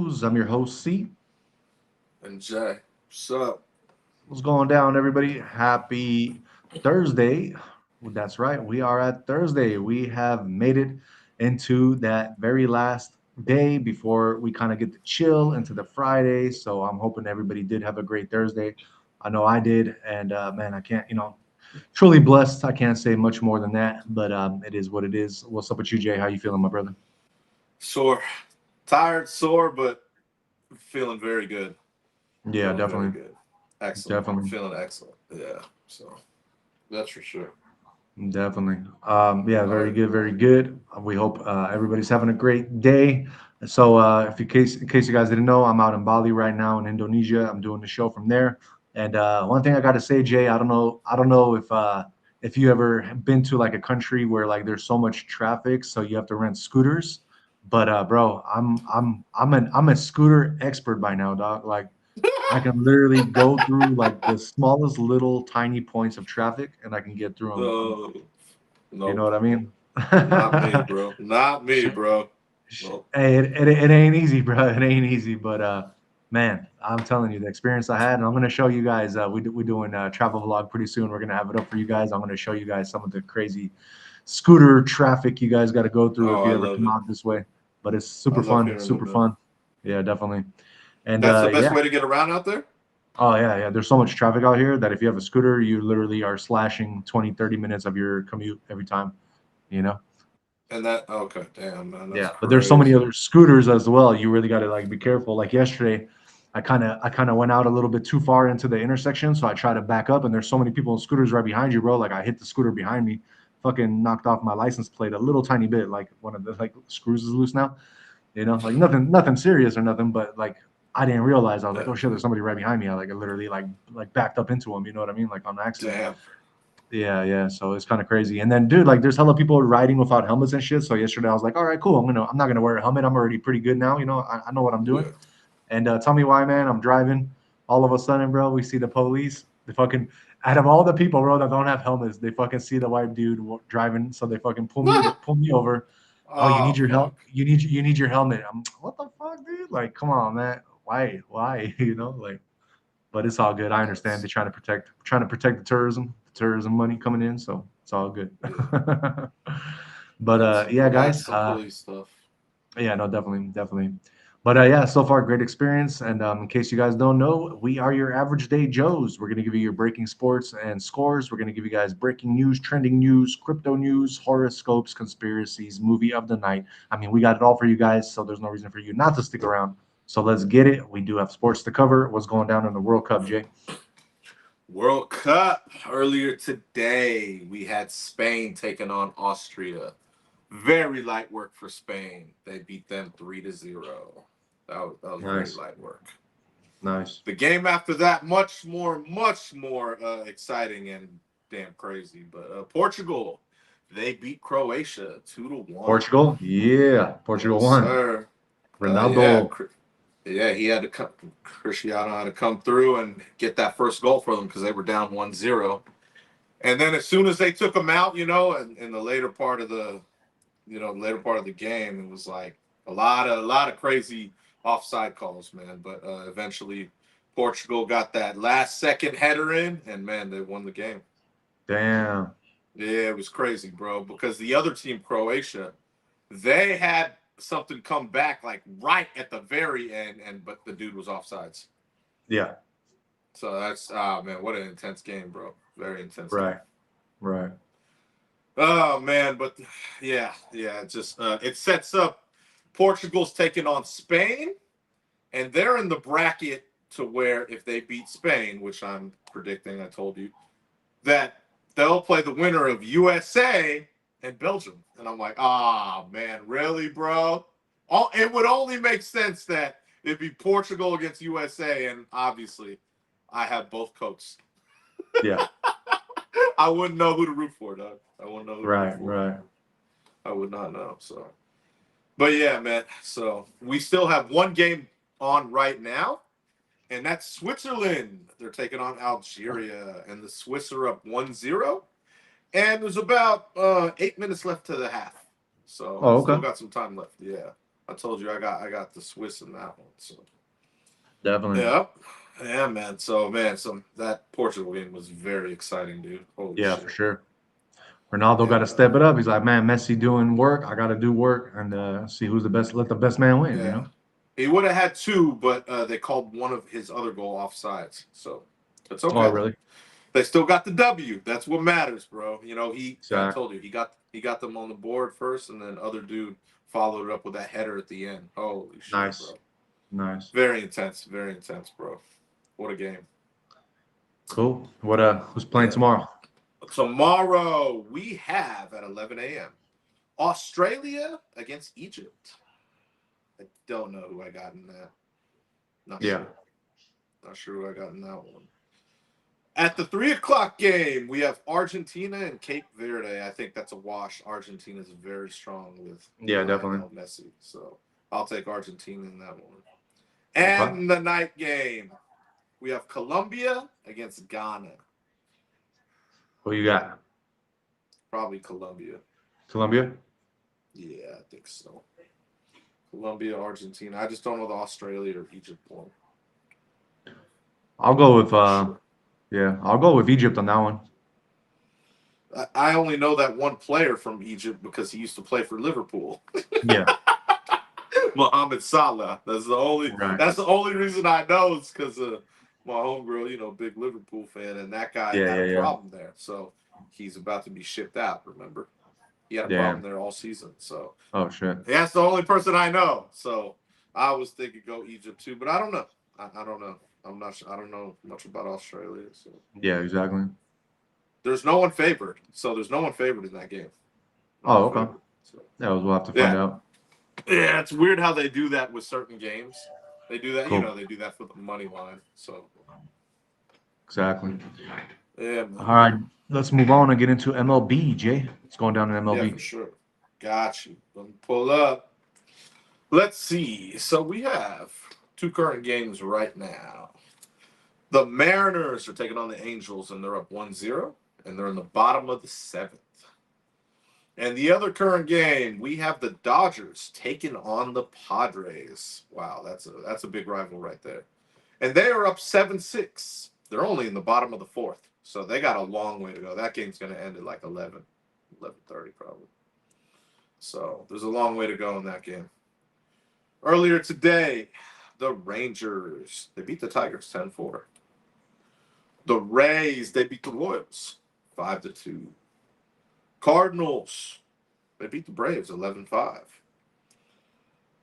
AverageDayJoes. I'm your host, C. And Jay, what's up? What's going down, everybody? Happy Thursday. Well, that's right. We are at Thursday. We have made it into that very last day before we kind of get to chill into the Friday. So I'm hoping everybody did have a great Thursday. I know I did. And man, I can't, truly blessed. I can't say much more than that, but it is what it is. What's up with you, Jay? How you feeling, my brother? Sore, tired, sore, but feeling very good. Yeah, Feeling very definitely. good. Excellent. Definitely. Feeling excellent. Yeah. So that's for sure. Definitely. Yeah, All very right. good, very good. We hope everybody's having a great day. So, if in case you guys didn't know, I'm out in Bali right now in Indonesia. I'm doing the show from there. And one thing I got to say, Jay, I don't know if you ever been to like a country where like there's so much traffic, so you have to rent scooters. But bro, I'm a scooter expert by now, dog. Like I can literally go through like the smallest little tiny points of traffic and I can get through them. No, You know nope. what I mean? Not me, bro. Not me, Sh- bro. Nope. Hey, it ain't easy, bro. It ain't easy, but man, I'm telling you the experience I had, and I'm gonna show you guys. We're doing a travel vlog pretty soon. We're gonna have it up for you guys. I'm gonna show you guys some of the crazy scooter traffic you guys got to go through if Oh, you I ever love come it. out this way. But it's I super love fun, hearing super about that. fun. Yeah, definitely. And That's the best yeah, way to get around out there? oh yeah, yeah. There's so much traffic out here that if you have a scooter, you literally are slashing 20, 30 minutes of your commute every time, you know? And that, okay, damn, man, that's Yeah. But there's so many crazy. other scooters as well. You really got to like be careful. Like yesterday, I kind of went out a little bit too far into the intersection, so I tried to back up and there's so many people on scooters right behind you, bro. Like I hit the scooter behind me, fucking knocked off my license plate a little tiny bit, like one of the like screws is loose now. Like nothing serious or nothing, but like I didn't realize. I was like, Yeah. oh shit, there's somebody right behind me. I literally like backed up into him. You know what I mean? Like on accident. Damn. Yeah, yeah. So it's kind of crazy. And then, dude, like, there's hella people riding without helmets and shit. So yesterday, I was like, all right, cool. I'm not gonna wear a helmet. I'm already pretty good now. I know what I'm doing. Yeah. And tell me why, man. I'm driving. All of a sudden, bro, we see the police. They fucking out of all the people, bro, that don't have helmets, they fucking see the white dude driving. So they fucking pull me over. Oh, you need Oh, your help. fuck. You need your helmet. I'm what the fuck, dude? Like, come on, man. Why? Like. But it's all good. I understand. That's, They're trying to protect the tourism money coming in, so it's all good. yeah. But yeah, That's guys. some police stuff. Yeah, no, definitely, definitely. But yeah, so far great experience. And in case you guys don't know, we are your average day Joes. We're gonna give you your breaking sports and scores. We're gonna give you guys breaking news, trending news, crypto news, horoscopes, conspiracies, movie of the night. I mean, we got it all for you guys, so there's no reason for you not to stick around. So let's get it. We do have sports to cover. What's going down in the World Cup, Jay? World Cup earlier today. We had Spain taking on Austria. Very light work for Spain. They beat them 3-0. That was very Nice, light work. nice. The game after that, much more exciting and damn crazy. But Portugal, they beat Croatia 2-1. Portugal, yeah, Portugal Yes, won. sir. Yeah, Ronaldo, yeah, he had to come. Cristiano had to come through and get that first goal for them because they were down 1-0. And then as soon as they took him out, in the later part of the later part of the game, it was like a lot of crazy offside calls, man. But eventually, Portugal got that last second header in, and man, they won the game. damn, Yeah, it was crazy, bro. Because the other team, Croatia, they had something come back like right at the very end, and but the dude was offsides. yeah, So that's man, what an intense game, bro. Very intense game. right, right. Oh man, but yeah, it sets up Portugal's taking on Spain, and they're in the bracket to where if they beat Spain, which I'm predicting, I told you, that they'll play the winner of USA and Belgium. And I'm like, man, really, bro? It would only make sense that it'd be Portugal against USA, and obviously I have both coats. Yeah, I wouldn't know who to root for, dog. I wouldn't know who to root right, for. right. I would not know. So, but yeah, man. So we still have one game on right now, and that's Switzerland. They're taking on Algeria, and the Swiss are up 1-0. And there's about 8 minutes left to the half. So Oh, still okay. got some time left. Yeah. I told you I got the Swiss in that one. So Definitely. yep. Yeah, man. So that Portugal game was very exciting, dude. Holy Yeah, for shit. sure. Ronaldo got Yeah, to man. step it up. He's like, man, Messi doing work. I got to do work and see who's the best. Let the best man win. You Yeah. know. He would have had two, but they called one of his other goal offsides. So it's Oh, okay. really? They still got the W. That's what matters, bro. You know, I Exactly. told you he got them on the board first, and then other dude followed it up with that header at the end. Holy shit, Nice. bro. Nice. Very intense, bro. What a game. Cool. Who's playing Yeah. tomorrow? Tomorrow we have at 11 a.m. Australia against Egypt. I don't know who I got in that. Not Yeah. sure. Not sure who I got in that one. At the 3 o'clock game, we have Argentina and Cape Verde. I think that's a wash. Argentina is very strong with Yeah, definitely. Lionel Messi. So I'll take Argentina in that one. Okay. And the night game, we have Colombia against Ghana. Who you got? Probably Colombia. Colombia? Yeah, I think so. Colombia, Argentina. I just don't know the Australia or Egypt one. I'll go with Sure. yeah, I'll go with Egypt on that one. I only know that one player from Egypt because he used to play for Liverpool. Yeah. Mohamed Salah. That's the only. Right. That's the only reason I know is because of my homegirl. You know, big Liverpool fan, and that guy Yeah, had a yeah. problem there. So he's about to be shipped out. Remember, he had a Damn. problem there all season. So Oh shit. that's the only person I know. So I was thinking go Egypt too, but I don't know. I don't know. I'm not sure. I don't know much about Australia. So Yeah, exactly. there's no one favored. So there's no one favored in that game. No Oh, one okay. favored. So, Yeah, we'll have to find yeah. out. Yeah, it's weird how they do that with certain games. They do that, you Cool. know, they do that for the money line. So, Exactly. yeah, All man. right, let's move on and get into MLB, Jay. It's going down in Yeah, MLB. for sure. Got you. Let me pull up. Let's see. So we have two current games right now. The Mariners are taking on the Angels, and they're up 1-0, and they're in the bottom of the seventh. And the other current game, we have the Dodgers taking on the Padres. Wow, that's a big rival right there. And they are up 7-6. They're only in the bottom of the fourth. So they got a long way to go. That game's going to end at like 11:30 probably. So there's a long way to go in that game. Earlier today, the Rangers, they beat the Tigers 10-4. The Rays, they beat the Royals 5-2. Cardinals, they beat the Braves 11-5.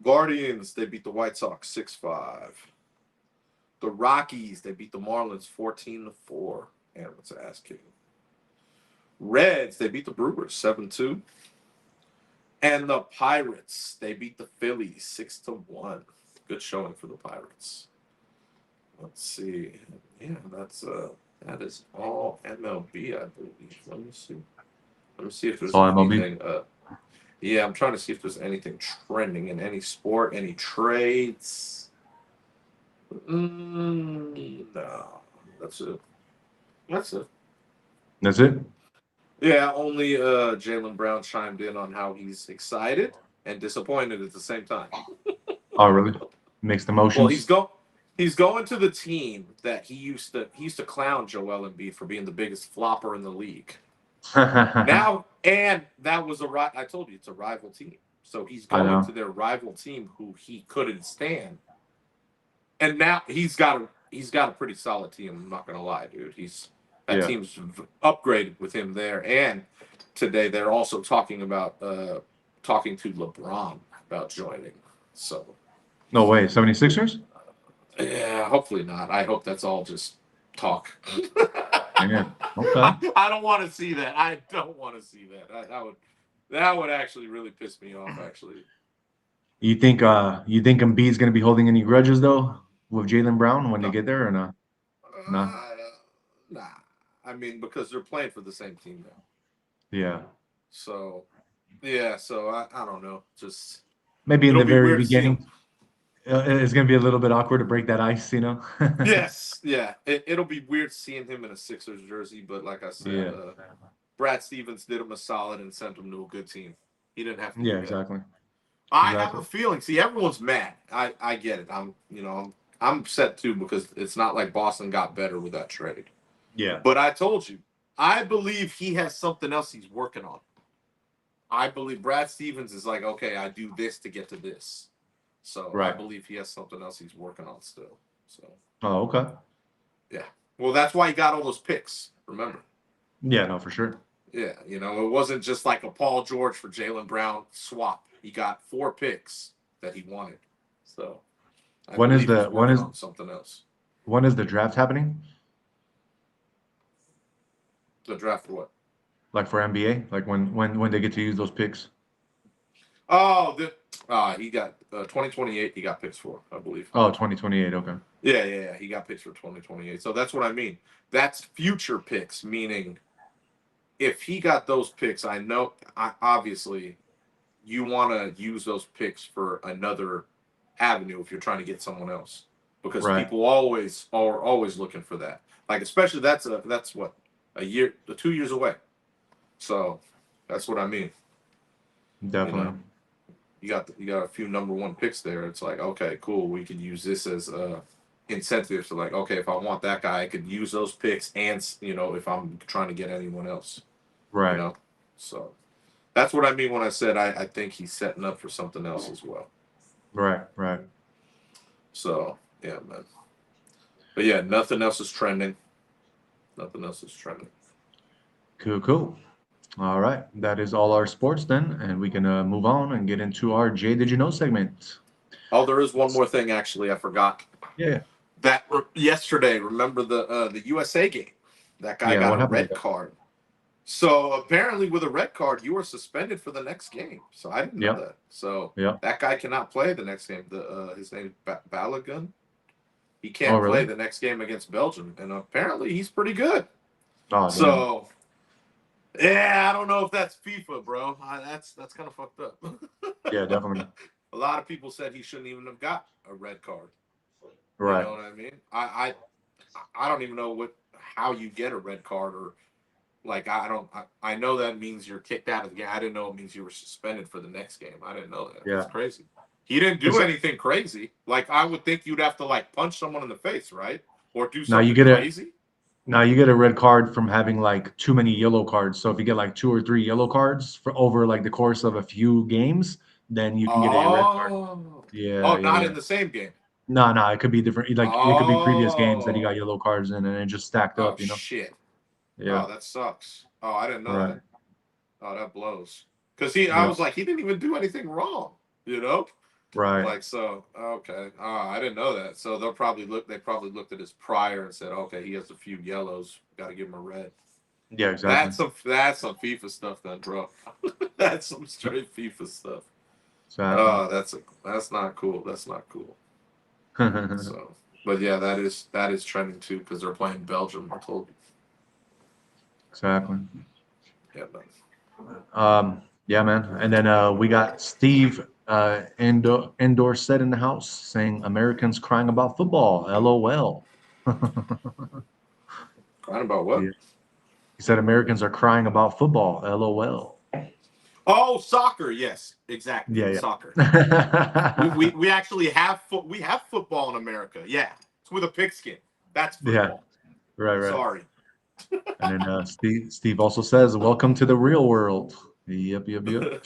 Guardians, they beat the White Sox 6-5. The Rockies, they beat the Marlins 14-4. And what's an ass kicking? Reds, they beat the Brewers 7-2. And the Pirates, they beat the Phillies 6-1. Good showing for the Pirates. Let's see. Yeah, that is all MLB, I believe. Let me see. Let me see if there's all MLB. anything. Yeah, I'm trying to see if there's anything trending in any sport, any trades. No, that's it. That's it. That's it. Yeah, only Jaylen Brown chimed in on how he's excited and disappointed at the same time. Oh, really? Mixed Well, emotions. he's going to the team that he used to clown Joel Embiid for being the biggest flopper in the league. Now, and that was I told you it's a rival team. So he's I going know. to their rival team who he couldn't stand. And now he's got a pretty solid team, I'm not gonna lie, dude. That Yeah. team's upgraded with him there. And today they're also talking talking to LeBron about joining. So No way. 76ers? yeah, hopefully not. I hope that's all just talk. Yeah. Okay. I don't want to see that. I don't want to see that. That would actually really piss me off. Actually, You think Embiid's gonna be holding any grudges though with Jaylen Brown when they no, get there or not? No? nah. I mean, because they're playing for the same team now. Yeah. So yeah. So I don't know. Just Maybe in it'll the be very weird to see him. beginning. It's gonna be a little bit awkward to break that ice, you know? Yes, yeah. It'll be weird seeing him in a Sixers jersey, but like I said, Yeah. Brad Stevens did him a solid and sent him to a good team. He didn't have to Yeah, do that. exactly. I have Exactly. a feeling. See, everyone's mad. I get it. I'm upset too because it's not like Boston got better with that trade. Yeah. But I told you, I believe he has something else he's working on. I believe Brad Stevens is like, okay, I do this to get to this. So I Right. believe he has something else he's working on still. So Oh, okay. yeah. Well, that's why he got all those picks. Remember? Yeah, no, for sure. Yeah. It wasn't just like a Paul George for Jaylen Brown swap. He got 4 picks that he wanted. So I When is believe he's the working on something else. when is the draft happening? The draft for what? Like for NBA? Like when they get to use those picks? Oh, he got 2028. He got picks for, I believe. Oh, 2028. Okay. Yeah. He got picks for 2028. So that's what I mean. That's future picks, meaning if he got those picks, obviously you want to use those picks for another avenue if you're trying to get someone else, because Right. people are always looking for that. Like especially that's what a year, 2 years away. So that's what I mean. Definitely. You got a few number 1 picks there. It's like, okay, cool. We could use this as incentives to like, okay, if I want that guy, I could use those picks, and if I'm trying to get anyone else, you Right. know. So that's what I mean when I said I think he's setting up for something else as well. Right. Right. So yeah, man. But yeah, nothing else is trending. Nothing else is trending. Cool. Cool. All right. That is all our sports then, and we can move on and get into our Jay Did You Know segment. Oh, there is one more thing actually. I forgot. Yeah. That yesterday, remember the USA game? That guy Yeah. got What a happened with red that? card. So apparently, with a red card, you are suspended for the next game. So I didn't know Yeah. that. So Yeah. that guy cannot play the next game. His name Balogun. He Oh, can't play really? the next game against Belgium, and apparently he's pretty good. Oh, damn. So yeah, I don't know if that's FIFA, bro. That's kind of fucked up. Yeah, definitely. A lot of people said he shouldn't even have got a red card. You Right. know what I mean? I don't even know how you get a red card, or like I know that means you're kicked out of the game. I didn't know it means you were suspended for the next game. I didn't know that. That's Yeah. crazy. He didn't do It's anything crazy. Like I would think you'd have to like punch someone in the face, right? Or do now you something get a crazy. now you get a red card from having like too many yellow cards. So if you get like 2 or 3 yellow cards for over like the course of a few games, then you can get a red card. Oh. Yeah, Oh, yeah, not yeah. in the same game. No, no, it could be different. Like it could be previous games that he got Oh. yellow cards in, and it just stacked Oh up. shit. Yeah. Oh, that sucks. Oh, I didn't know Right. that. Oh, that blows. Because I Yeah. was like, he didn't even do anything wrong, you know? Right. Like, so, okay. I didn't know that. So they probably looked at his prior and said, okay, he has a few yellows. Got to give him a red. Yeah. Exactly. That's some FIFA stuff then, bro. That's some straight FIFA stuff. Exactly. Oh, that's not cool. That's not cool. So, but yeah, that is trending too because they're playing Belgium. I told you. Exactly. Yeah, man. Yeah, man. And then we got Steve indoor set in the house saying Americans crying about football. LOL. Crying about what? Yeah. He said Americans are crying about football. LOL. Oh, soccer. Yes, exactly. Yeah, Soccer. yeah. We actually have we have football in America. Yeah, it's with a pigskin. That's Yeah, football. right, right. Sorry. And then Steve also says, "Welcome to the real world." Yep, yep, yep.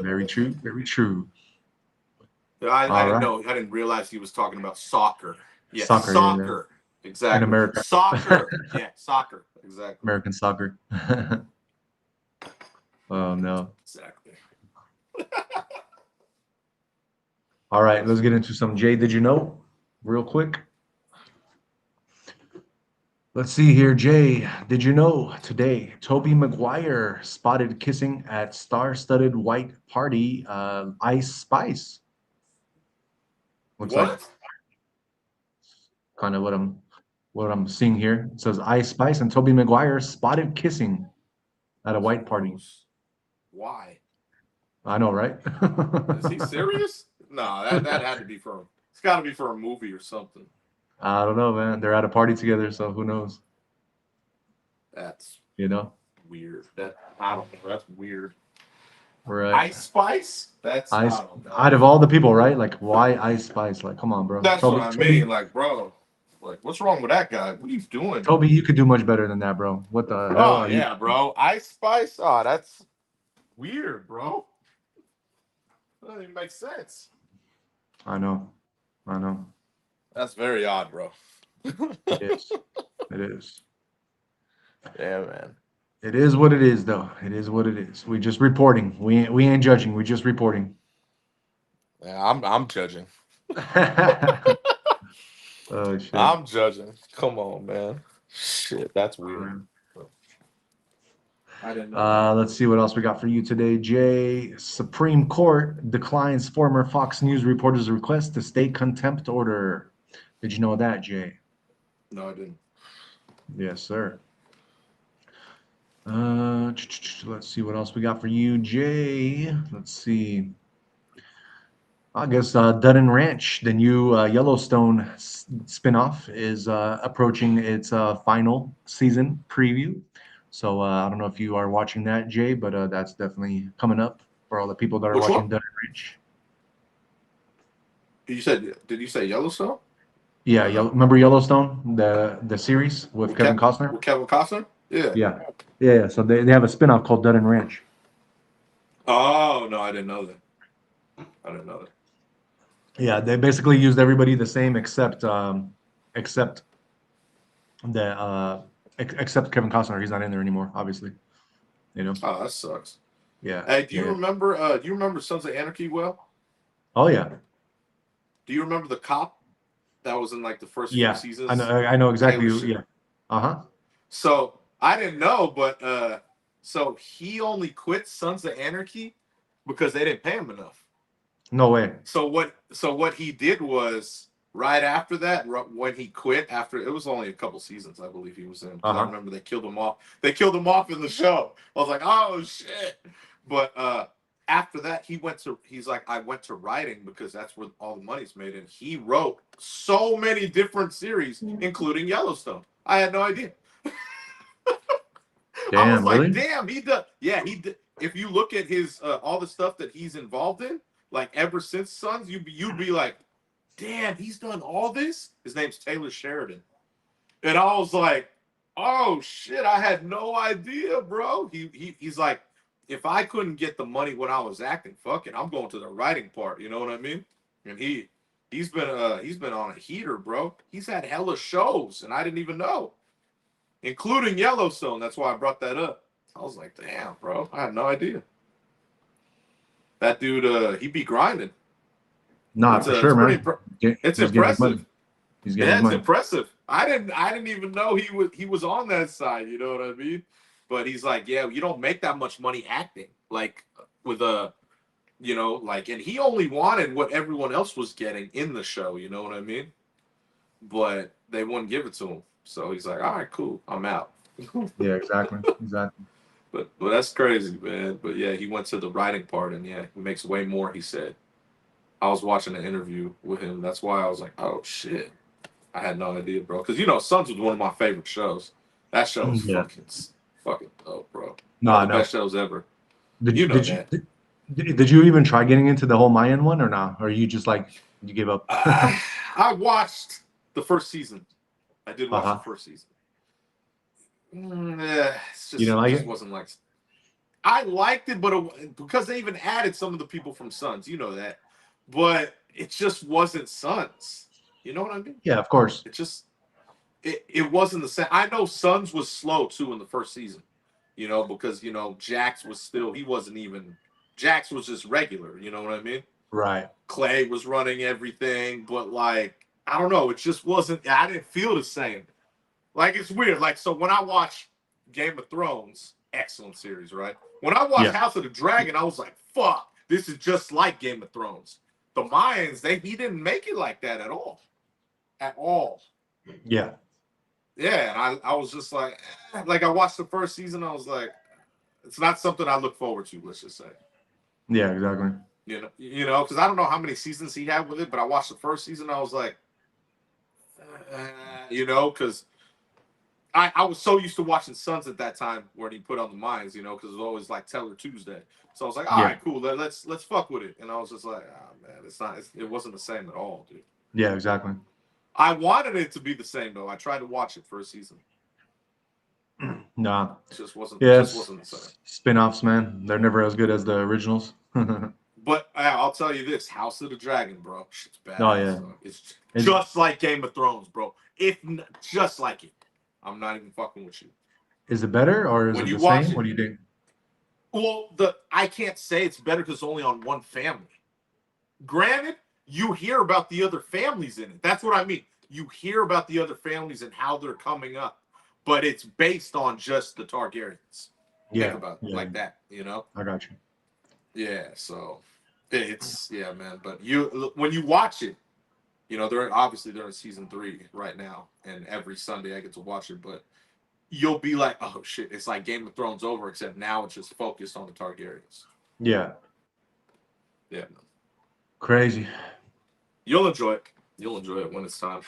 Very true, very true. I All didn't right, know. I didn't realize he was talking about soccer. Yes, soccer, yeah, yeah. soccer. In Exactly. America, Soccer. Yeah, soccer. Exactly. American soccer. Oh no. Exactly. All right, let's get into some Jay. Did you know? Real quick. Let's see here, Jay. Did you know today Toby Maguire spotted kissing at star-studded white party Ice Spice? Looks like What? kind of what I'm seeing here. It says Ice Spice and Toby Maguire spotted kissing at a That's white party. gross. Why? I know, right? Is he serious? No, that had to be for. It's got to be for a movie or something. I don't know, man. They're at a party together, so who knows? That's You know? weird. That I don't know. That's weird. Right. Ice Spice? That's I Ice don't out know. of all the people, right? Like, why Ice Spice? Like, come on, bro. That's what Toby, I mean. Toby, Like, bro, like, what's wrong with that guy? What are you doing? Toby, you could do much better than that, bro. What the hell Oh are you? yeah, bro. Ice Spice? Oh, that's weird, bro. That doesn't even make sense. I know. I know. That's very odd, bro. It is. It is. Yeah, man. It is what it is, though. It is what it is. We just reporting. We ain't judging. We just reporting. Yeah, I'm judging. Oh shit. I'm judging. Come on, man. Shit, that's weird. Alright. I didn't know. Let's see what else we got for you today, Jay. Supreme Court declines former Fox News reporter's request to state contempt order. Did you know that, Jay? No, I didn't. Yes, sir. Let's see what else we got for you, Jay. Let's see. I guess Dutton Ranch, the new Yellowstone spinoff, is approaching its final season preview. So I don't know if you are watching that, Jay, but that's definitely coming up for all the people that are Which one? watching Dutton Ranch. You said? Did you say Yellowstone? Yeah, Or no? Remember Yellowstone, the series with Kevin Costner? With Kevin Costner? Yeah. Yeah. So they have a spinoff called Dutton Ranch. Oh no, I didn't know that. I didn't know that. Yeah, they basically used everybody the same except the except Kevin Costner. He's not in there anymore, obviously. You know. Oh, that sucks. Yeah. Hey, do you Yeah. remember? Do you remember Sons of Anarchy? Well, Oh yeah. do you remember the cop that was in like the first few Yeah. I know. seasons? I know exactly. Taylor. Yeah. Uh-huh. So I didn't know, but so he only quit Sons of Anarchy because they didn't pay him enough. No way. So what he did was right after that, when he quit, after it was only a couple seasons, I believe he was in, because I Uh-huh. remember they killed him off. They killed him off in the show. I was like, oh shit. But after that, he's like, I went to writing because that's where all the money's made, and he wrote so many different series, including Yellowstone. I had no idea. I was Damn, like, really? damn, he does. Yeah, he did. If you look at his all the stuff that he's involved in, like ever since Sons, you'd be like, damn, he's done all this. His name's Taylor Sheridan, and I was like, oh shit, I had no idea, bro. He's like, if I couldn't get the money when I was acting, fuck it, I'm going to the writing part. You know what I mean? And he's been on a heater, bro. He's had hella shows, and I didn't even know, including Yellowstone. That's why I brought that up. I was like, damn, bro, I had no idea. That dude, he be grinding. Nah, for It's sure, pretty. man. It's He's getting his money. impressive. He's getting Yeah, his it's money. impressive. I didn't even know he was on that side. You know what I mean? But he's like, yeah, you don't make that much money acting. Like with like, and he only wanted what everyone else was getting in the show. You know what I mean? But they wouldn't give it to him. So he's like, all right, cool, I'm out. Yeah, exactly. Exactly. But that's crazy, man. But yeah, he went to the writing part, and yeah, he makes way more. He said. I was watching an interview with him. That's why I was like, oh shit. I had no idea, bro. Because Sons was one of my favorite shows. That show was Yeah. fucking dope, bro. No, One I of the know. best shows ever. Did You you know did you that. did you even try getting into the whole Mayan one or not? Or you just like you gave up? I watched the first season. I did watch the Uh-huh. first season. Yeah, You didn't it like just it? wasn't like. I liked it, but because they even added some of the people from Sons, you know that. But it just wasn't Sons. You know what I mean? Yeah, of course. It wasn't the same. I know Sons was slow too in the first season, because Jax was still he wasn't even Jax was just regular. You know what I mean? Right. Clay was running everything, but like I don't know, it just wasn't. I didn't feel the same. Like it's weird. Like so when I watch Game of Thrones, excellent series, right? When I watched Yeah. House of the Dragon, I was like, fuck, this is just like Game of Thrones. The Mayans, he didn't make it like that at all. At all. Yeah. Yeah, and I was just like I watched the first season, I was like, it's not something I look forward to, let's just say. Yeah, exactly. Because I don't know how many seasons he had with it, but I watched the first season, I was like, because I was so used to watching Sons at that time when he put on the mines, you know, because it was always like Teller Tuesday. So I was like, all Yeah. right, cool, let's fuck with it. And I was just like, man, it wasn't the same at all, dude. Yeah, exactly. I wanted it to be the same though. I tried to watch it for a season. Nah. It just wasn't. Yeah, Just wasn't the same. spin-offs, man. They're never as good as the originals. But I'll tell you this: House of the Dragon, bro, shit's badass. Oh, yeah. It's just like Game of Thrones, bro. Just like it. I'm not even fucking with you. Is it better or is When it you the watch same? it- What do you think? Well, I can't say it's better because it's only on one family. Granted, you hear about the other families in it. That's what I mean. You hear about the other families and how they're coming up, but it's based on just the Targaryens. Yeah, Think about it yeah. like that, you know? I got you. Yeah, so yeah, man. But when you watch it, you know, they're in season 3 right now, and every Sunday I get to watch it, but you'll be like, oh shit, it's like Game of Thrones over, except now it's just focused on the Targaryens. Yeah. Yeah. Crazy. You'll enjoy it. You'll enjoy it when it's time.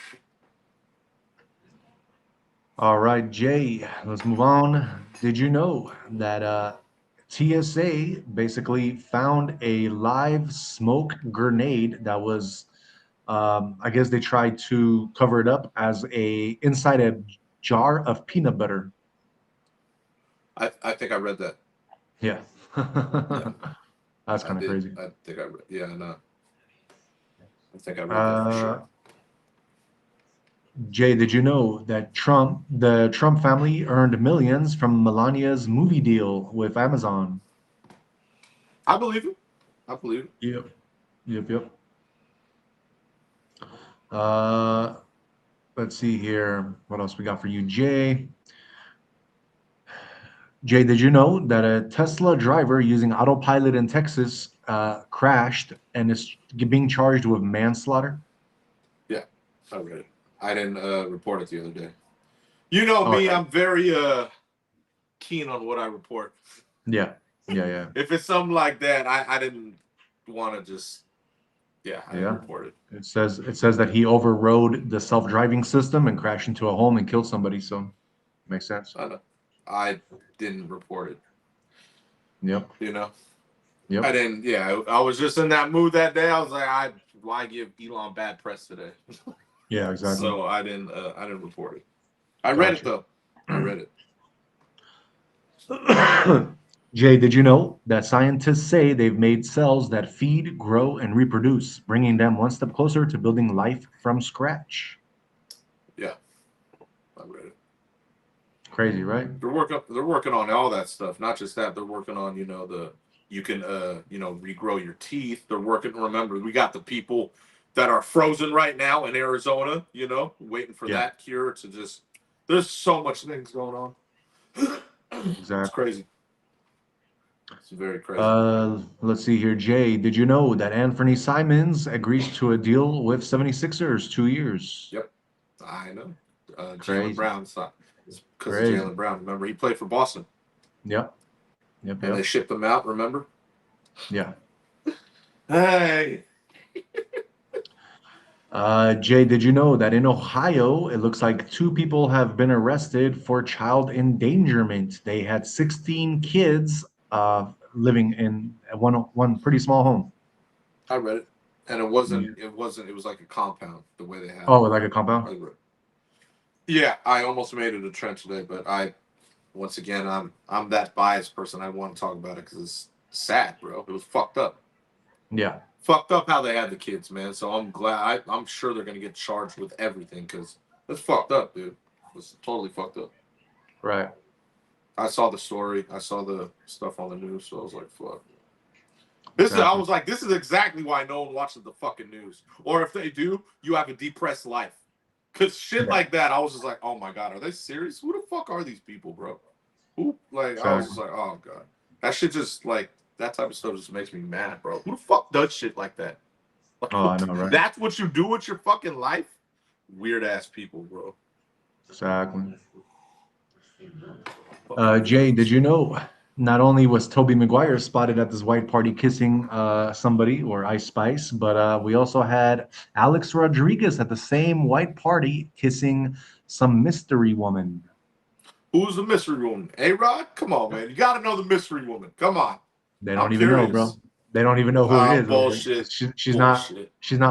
All right, Jay, let's move on. Did you know that TSA basically found a live smoke grenade that was, I guess they tried to cover it up as inside a jar of peanut butter. I think I read that. Yeah. That's kind of crazy. I think I read. Yeah, I know. I think I read that for sure. Jay, did you know that the Trump family earned millions from Melania's movie deal with Amazon? I believe it. I believe it. Yep. Uh, let's see here. What else we got for you, Jay? Jay, did you know that a Tesla driver using autopilot in Texas crashed and is being charged with manslaughter? Yeah, I read it. I didn't report it the other day. You know Oh, me, yeah. I'm very keen on what I report. Yeah. If it's something like that, I didn't want to just I didn't report it. It says that he overrode the self-driving system and crashed into a home and killed somebody. So makes sense. I didn't report it. Yep. You know. Yep. I didn't. Yeah, I was just in that mood that day. I was like, why give Elon bad press today? Yeah, exactly. So I didn't report it. I read it though. I read it. Jay, did you know that scientists say they've made cells that feed, grow, and reproduce, bringing them one step closer to building life from scratch? Yeah, I read it. Crazy, right? They're working on all that stuff. Not just that. They're working on you can regrow your teeth. They're working. Remember, we got the people that are frozen right now in Arizona. You know, waiting for that cure to just. There's so much things going on. Exactly. It's crazy. It's very crazy. Let's see here, Jay. Did you know that Anthony Simons agrees to a deal with 76ers 2 years? Yep, I know. Crazy. Jaylen Brown, because of Jaylen Brown. Remember, he played for Boston. Yep. And they shipped him out. Remember? Yeah. Hey. Jay, did you know that in Ohio, it looks like 2 people have been arrested for child endangerment? They had 16 kids living in one pretty small home. I read it, and it wasn't. It was like a compound. The way they had. Oh, like a compound. Yeah, I almost made it a trend today, but once again, I'm that biased person. I want to talk about it because it's sad, bro. It was fucked up. Yeah. Fucked up how they had the kids, man. So I'm glad. I'm sure they're gonna get charged with everything because it's fucked up, dude. It's totally fucked up. Right. I saw the story. I saw the stuff on the news, so I was like, fuck. I was like, this is exactly why no one watches the fucking news. Or if they do, you have a depressed life. Cause shit like that, I was just like, oh my god, are they serious? Who the fuck are these people, bro? Who I was just like, oh god. That shit just like that type of stuff just makes me mad, bro. Who the fuck does shit like that? Like, I know, right? That's what you do with your fucking life? Weird ass people, bro. Exactly. Jay, did you know not only was Toby Maguire spotted at this white party kissing somebody or Ice Spice, but we also had Alex Rodriguez at the same white party kissing some mystery woman. Who's the mystery woman? A-Rod? Come on, man. You got to know the mystery woman. Come on. They don't even know, bro. They don't even know who it is. Bullshit. She's not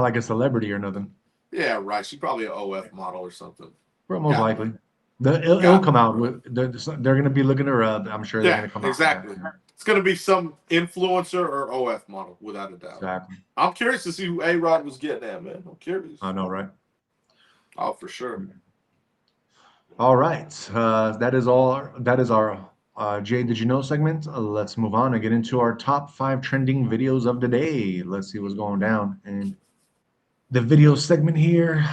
like a celebrity or nothing. Yeah, right. She's probably an OF model or something. Bro, most likely. It'll come out with they're gonna be looking her up. I'm sure they're gonna come out. Exactly. It's gonna be some influencer or OF model, without a doubt. Exactly. I'm curious to see who A-Rod was getting at, man. I'm curious. I know, right? Oh, for sure. All right. That is all. That is our Jay, did you know segment? Let's move on and get into our top 5 trending videos of the day. Let's see what's going down in the video segment here.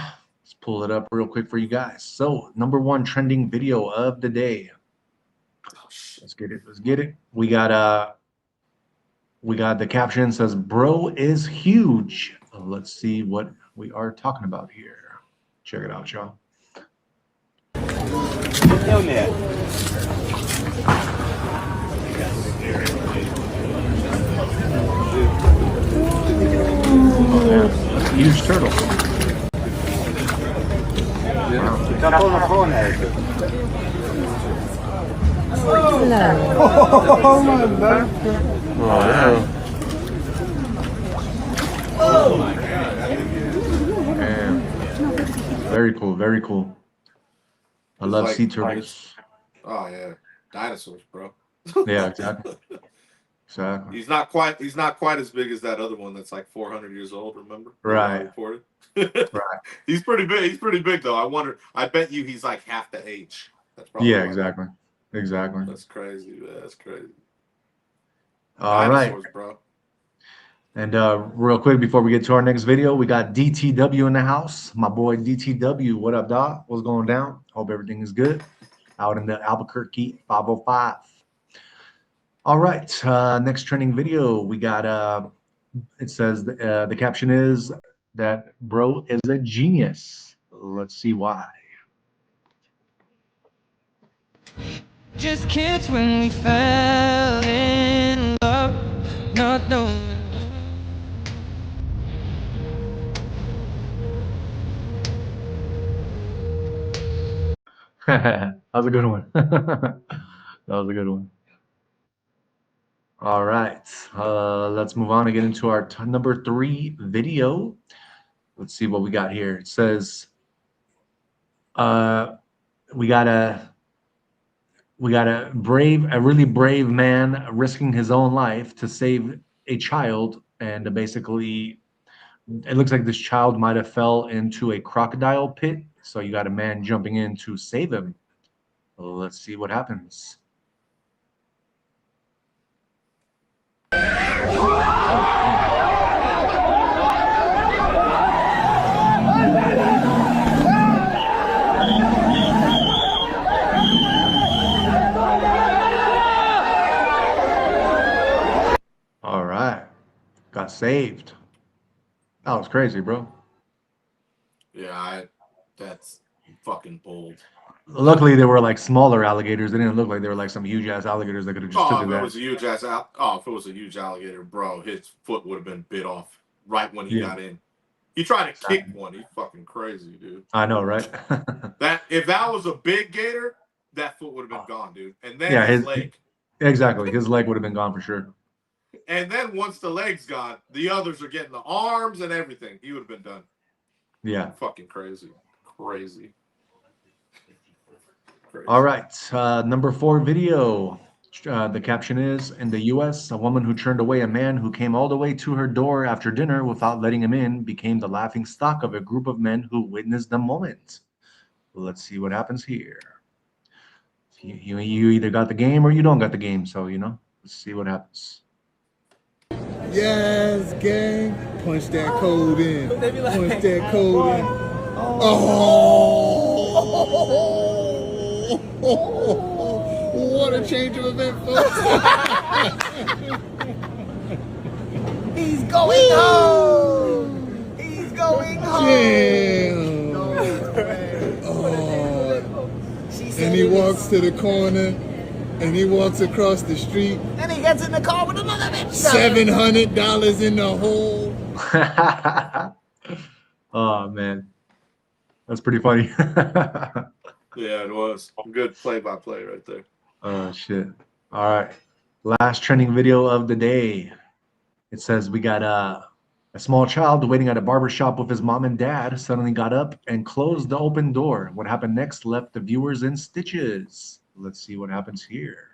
Let's pull it up real quick for you guys. So, number 1 trending video of the day. Let's get it. Let's get it. We got the caption says, "Bro is huge." Let's see what we are talking about here. Check it out, y'all. That's a huge turtle. Oh my God. Man. Very cool, very cool. I love sea turtles. Oh yeah, dinosaurs, bro. Yeah, exactly. Exactly. He's not quite as big as that other one that's like 400 years old. Remember? Right. Right. He's pretty big. He's pretty big though. I bet you he's like half the age. That's probably exactly. Exactly. That's crazy, man. That's crazy. All dinosaurs, right, bro. And real quick before we get to our next video, we got DTW in the house. My boy DTW, what up, dog? What's going down? Hope everything is good out in the Albuquerque 505. All right, next trending video we got. It says the caption is that bro is a genius. Let's see why. Just kids when we fell in love, not knowing. That was a good one. That was a good one. All right, let's move on and get into our number 3 video. Let's see what we got here. It says, we got a really brave man risking his own life to save a child, and basically, it looks like this child might have fell into a crocodile pit. So you got a man jumping in to save him. Let's see what happens. All right, got saved. That was crazy, bro. Yeah, that's fucking bold. Luckily, they were like smaller alligators. They didn't look like they were like some huge ass alligators that could have just took it. If it was a huge alligator, bro, his foot would have been bit off right when he got in. He tried to kick one. He's fucking crazy, dude. I know, right? If that was a big gator, that foot would have been gone, dude. And then his leg. Exactly, his leg would have been gone for sure. And then once the leg's gone, the others are getting the arms and everything. He would have been done. Yeah. Fucking crazy. Crazy. All right. Number 4 video. The caption is, in the U.S., a woman who turned away a man who came all the way to her door after dinner without letting him in became the laughing stock of a group of men who witnessed the moment. Let's see what happens here. You either got the game or you don't got the game. So, let's see what happens. Yes, gang. Punch that code in. Punch that code in. What a change of event, folks. He's going home. He's going home. Damn. And he walks to the corner. And he walks across the street. And he gets in the car with another bitch. $700 in the hole. Oh man, that's pretty funny. Yeah, it was. Good play-by-play right there. Oh, shit. All right. Last trending video of the day. It says we got a small child waiting at a barber shop with his mom and dad suddenly got up and closed the open door. What happened next left the viewers in stitches. Let's see what happens here.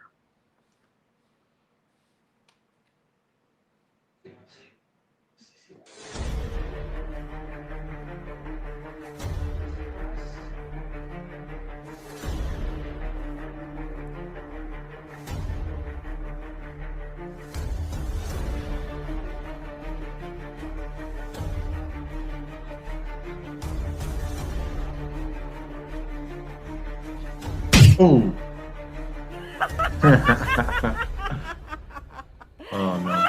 Oh. Oh no.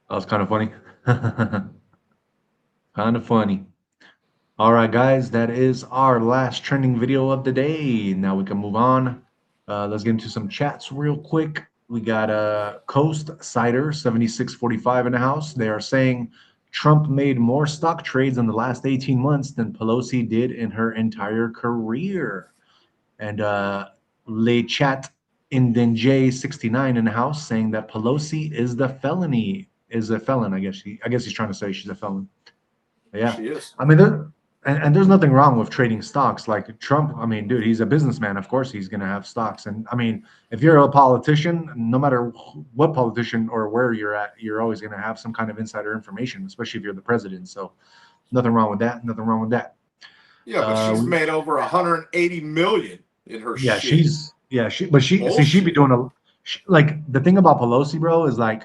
That was kind of funny. Kind of funny. All right, guys, that is our last trending video of the day. Now we can move on. Let's get into some chats real quick. We got Coast Cider 7645 in the house. They are saying Trump made more stock trades in the last 18 months than Pelosi did in her entire career. And Le Chat Indenj 69 in the house saying that Pelosi is a felon. I guess he's trying to say she's a felon. Yeah, She is. I mean, and there's nothing wrong with trading stocks. Like Trump, I mean, dude, he's a businessman. Of course, he's gonna have stocks. And I mean, if you're a politician, no matter what politician or where you're at, you're always gonna have some kind of insider information, especially if you're the president. So, nothing wrong with that. Nothing wrong with that. Yeah, but she's made over 180 million in her Yeah, shit. she be doing like the thing about Pelosi, bro, is like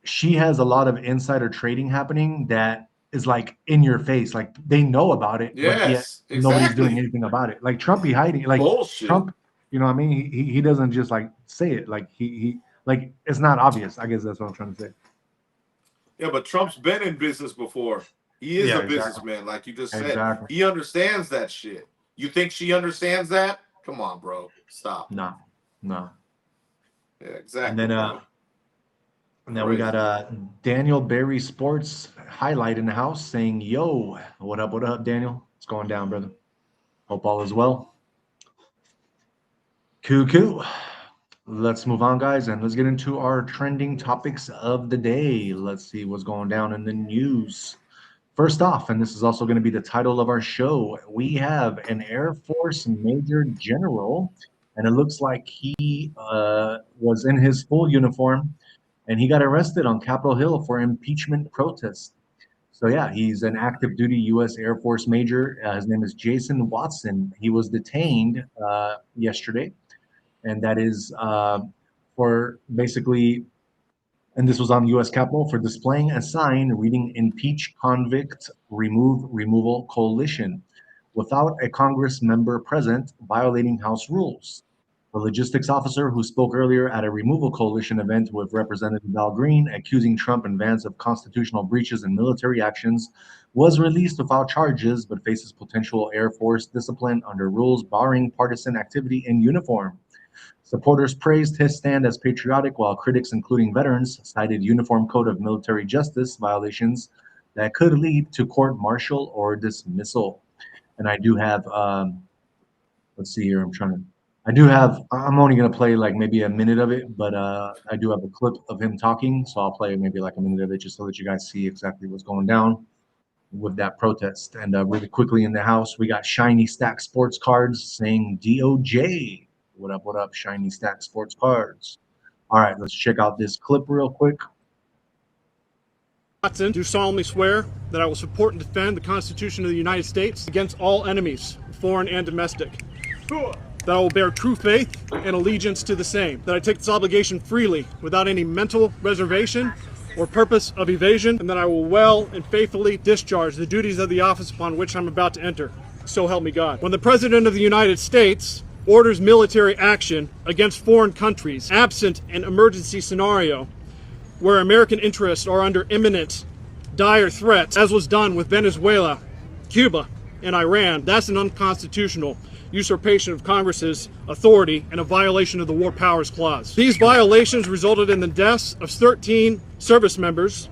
she has a lot of insider trading happening that is like in your face, like they know about it, Yes, but yet exactly. nobody's doing anything about it. Like Trump be hiding, like Bullshit. Trump, you know what I mean? He doesn't just like say it, like he like it's not obvious. I guess that's what I'm trying to say. Yeah, but Trump's been in business before. He is Yeah, a exactly. businessman, like you just said. Exactly. He understands that shit. You think she understands that? Come on, bro. Stop. No. Yeah, exactly. And then bro. and then we Crazy. got Daniel Berry Sports highlight in the house saying, "Yo, what up, Daniel? What's going down, brother? Hope all is well." Cool. Let's move on, guys, and let's get into our trending topics of the day. Let's see what's going down in the news. First off, and this is also going to be the title of our show, we have an Air Force Major General, and it looks like he was in his full uniform, and he got arrested on Capitol Hill for impeachment protest. So yeah, he's an active duty U.S. Air Force Major. His name is Jason Watson. He was detained yesterday, and that is for basically, and this was on the U.S. Capitol, for displaying a sign reading "Impeach Convict, Removal Coalition" without a Congress member present, violating House rules. The logistics officer who spoke earlier at a removal coalition event with Representative Val Green, accusing Trump and Vance of constitutional breaches and military actions, was released without charges but faces potential Air Force discipline under rules barring partisan activity in uniform. Supporters praised his stand as patriotic, while critics, including veterans, cited Uniform Code of Military Justice violations that could lead to court-martial or dismissal. And I do have, let's see here, I'm only going to play like maybe a minute of it, but I do have a clip of him talking, so I'll play maybe like a minute of it just to let you guys see exactly what's going down with that protest. And really quickly in the house, we got Shiny Stack Sports Cards saying DOJ. What up, Shiny Stack Sports Cards? All right, let's check out this clip real quick. Watson, do solemnly swear that I will support and defend the Constitution of the United States against all enemies, foreign and domestic. That I will bear true faith and allegiance to the same. That I take this obligation freely, without any mental reservation or purpose of evasion, and that I will well and faithfully discharge the duties of the office upon which I'm about to enter. So help me God. When the President of the United States orders military action against foreign countries, absent an emergency scenario where American interests are under imminent, dire threats, as was done with Venezuela, Cuba, in Iran, that's an unconstitutional usurpation of Congress's authority and a violation of the War Powers Clause. These violations resulted in the deaths of 13 service members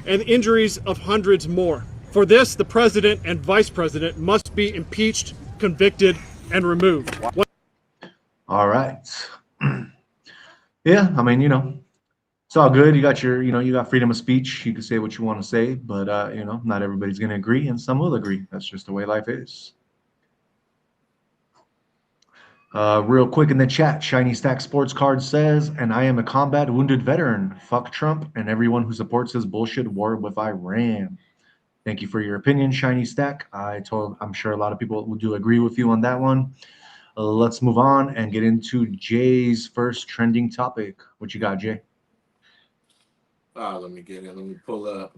and injuries of hundreds more. For this, the president and vice president must be impeached, convicted, and removed. All right. Yeah, I mean, it's all good. You got you got freedom of speech. You can say what you want to say, but not everybody's going to agree, and some will agree. That's just the way life is. Real quick in the chat, Shiny Stack Sports Card says, and I am a combat wounded veteran. Fuck Trump and everyone who supports his bullshit war with Iran. Thank you for your opinion, Shiny Stack. I'm sure a lot of people do agree with you on that one. Let's move on and get into Jay's first trending topic. What you got, Jay? Let me get it. Let me pull up.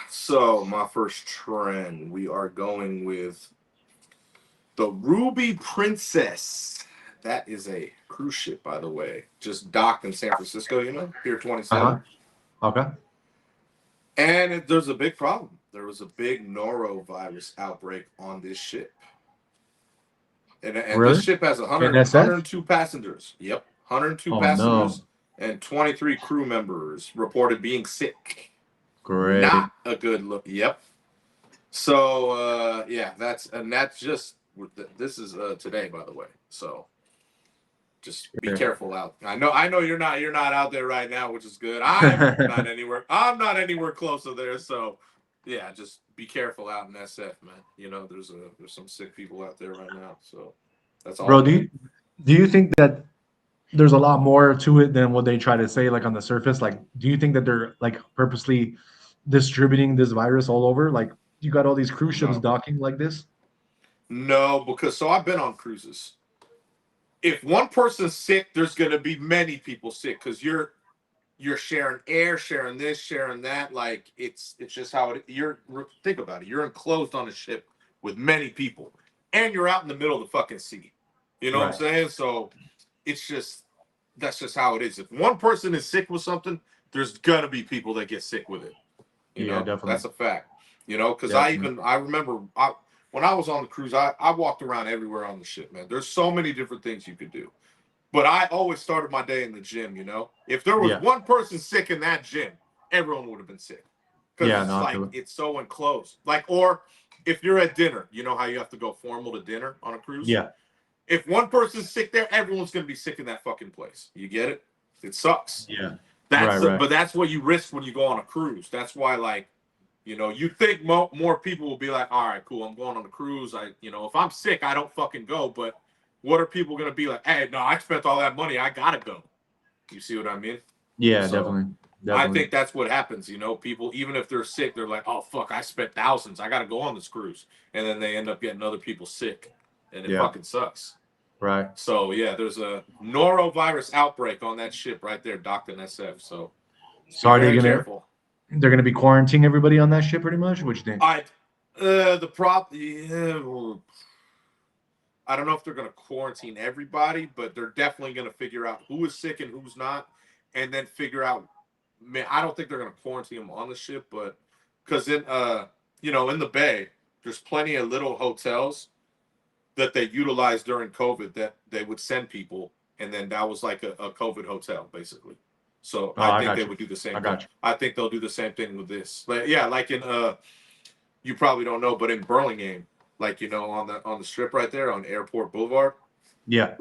So my first trend, we are going with the Ruby Princess. That is a cruise ship, by the way. Just docked in San Francisco, Pier 27. Okay. And there's a big problem. There was a big norovirus outbreak on this ship. And really? This ship has 102 passengers. Yep. 102 passengers and 23 crew members reported being sick. Great. Not a good look. Yep. So, that's just, this is today, by the way. So just be careful out. I know you're not out there right now, which is good. I'm not anywhere close to there. So yeah, just be careful out in SF, man. There's some sick people out there right now. So that's all. Bro, do you think that there's a lot more to it than what they try to say, like on the surface? Like, do you think that they're like purposely distributing this virus all over? Like, you got all these cruise ships docking like this? No, because I've been on cruises. If one person's sick, there's going to be many people sick because you're sharing air, sharing this, sharing that. Like it's just how it. Think about it. You're enclosed on a ship with many people, and you're out in the middle of the fucking sea. You know what I'm saying? So that's just how it is. If one person is sick with something, there's gonna be people that get sick with it. You know, definitely. That's a fact. Because I remember when I was on the cruise, I walked around everywhere on the ship, man. There's so many different things you could do. But I always started my day in the gym, If there was one person sick in that gym, everyone would have been sick. Because it's so enclosed. Or if you're at dinner, you know how you have to go formal to dinner on a cruise? Yeah. If one person's sick there, everyone's going to be sick in that fucking place. You get it? It sucks. Yeah. But that's what you risk when you go on a cruise. That's why, you think more people will be like, all right, cool, I'm going on a cruise. If I'm sick, I don't fucking go. But what are people going to be like? Hey, no, I spent all that money. I got to go. You see what I mean? Yeah, definitely. I think that's what happens. People, even if they're sick, they're like, oh, fuck, I spent thousands. I got to go on this cruise. And then they end up getting other people sick. And it fucking sucks. Right. So, yeah, there's a norovirus outbreak on that ship right there, docked in SF. So, are they they're going to be quarantining everybody on that ship pretty much? What you think? I don't know if they're going to quarantine everybody, but they're definitely going to figure out who is sick and who's not, and then figure out. Man, I don't think they're going to quarantine them on the ship, but because in the bay, there's plenty of little hotels that they utilized during COVID that they would send people, and then that was like a COVID hotel basically. So I think they would do the same thing. I think they'll do the same thing with this. Like in you probably don't know, but in Burlingame, on the strip right there on Airport Boulevard. Yeah.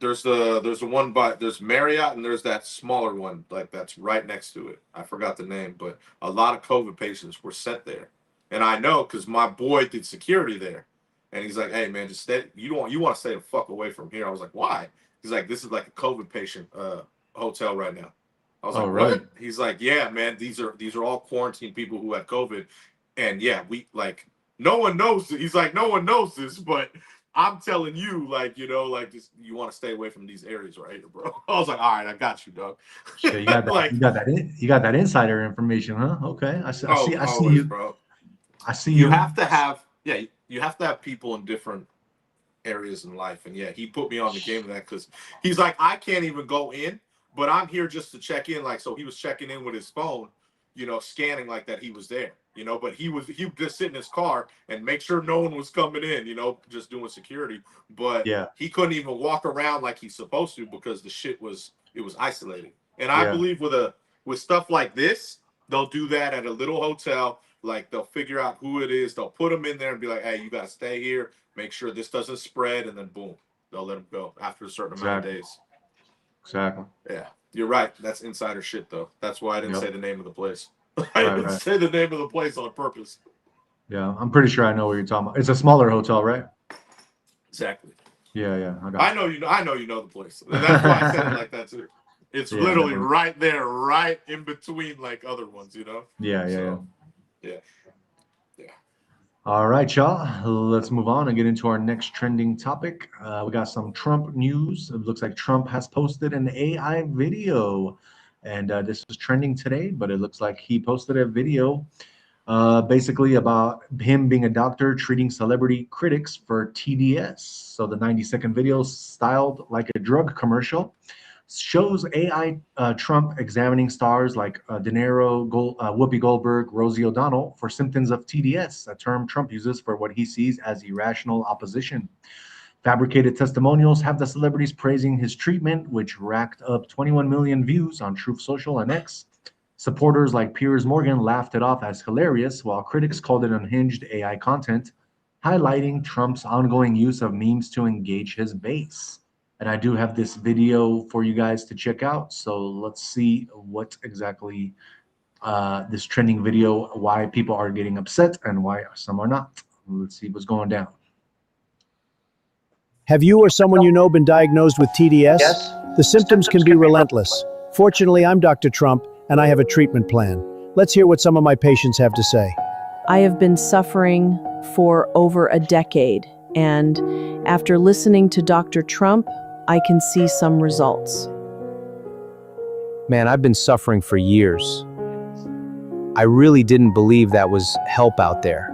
There's the one there's Marriott and there's that smaller one that's right next to it. I forgot the name, but a lot of COVID patients were sent there. And I know because my boy did security there. And he's like, hey man, just stay. You want to stay the fuck away from here. I was like, why? He's like, this is like a COVID patient hotel right now. I was like, really? What? He's like, yeah, man, these are all quarantined people who have COVID. And yeah, we no one knows it. He's like, no one knows this, but I'm telling you, just you want to stay away from these areas right here, bro. I was like, all right, I got you, dog. Yeah, you got that. You got that insider information, huh? Okay, I see you, bro. I see you. You have to have people in different areas in life, and yeah, he put me on the game of that because he's like, I can't even go in, but I'm here just to check in. So he was checking in with his phone, scanning that he was there. you know, but he would just sit in his car and make sure no one was coming in, you know, just doing security. But Yeah. he couldn't even walk around like he's supposed to because the shit was isolated. And I Yeah. believe with stuff like this, they'll do that at a little hotel. Like they'll figure out who it is, they'll put them in there and be like, hey, you gotta stay here, make sure this doesn't spread, and then boom, they'll let them go after a certain amount of days. Exactly. Yeah, you're right. That's insider shit, though. That's why I didn't say the name of the place. I Right, didn't say the name of the place on purpose. Yeah, I'm pretty sure I know what you're talking about. It's a smaller hotel, right? Exactly. Yeah, yeah. I know you know the place. And that's why I said it like that too. It's literally definitely. right there, right in between like other ones, you know? Yeah, yeah, So, yeah. All right, y'all. Let's move on and get into our next trending topic. We got some Trump news. It looks like Trump has posted an AI video, and this was trending today. But it looks like he posted a video, basically about him being a doctor treating celebrity critics for TDS. So the 90-second video, styled like a drug commercial, shows AI Trump examining stars like De Niro, Whoopi Goldberg, Rosie O'Donnell for symptoms of TDS, a term Trump uses for what he sees as irrational opposition. Fabricated testimonials have the celebrities praising his treatment, which racked up 21 million views on Truth Social and X. Supporters like Piers Morgan laughed it off as hilarious, while critics called it unhinged AI content, highlighting Trump's ongoing use of memes to engage his base. And I do have this video for you guys to check out. So let's see what exactly this trending video, why people are getting upset and why some are not. Let's see what's going down. Have you or someone you know been diagnosed with TDS? Yes. The symptoms can be relentless. Fortunately, I'm Dr. Trump, and I have a treatment plan. Let's hear what some of my patients have to say. I have been suffering for over a decade, and after listening to Dr. Trump, I can see some results. Man, I've been suffering for years. I really didn't believe that was help out there.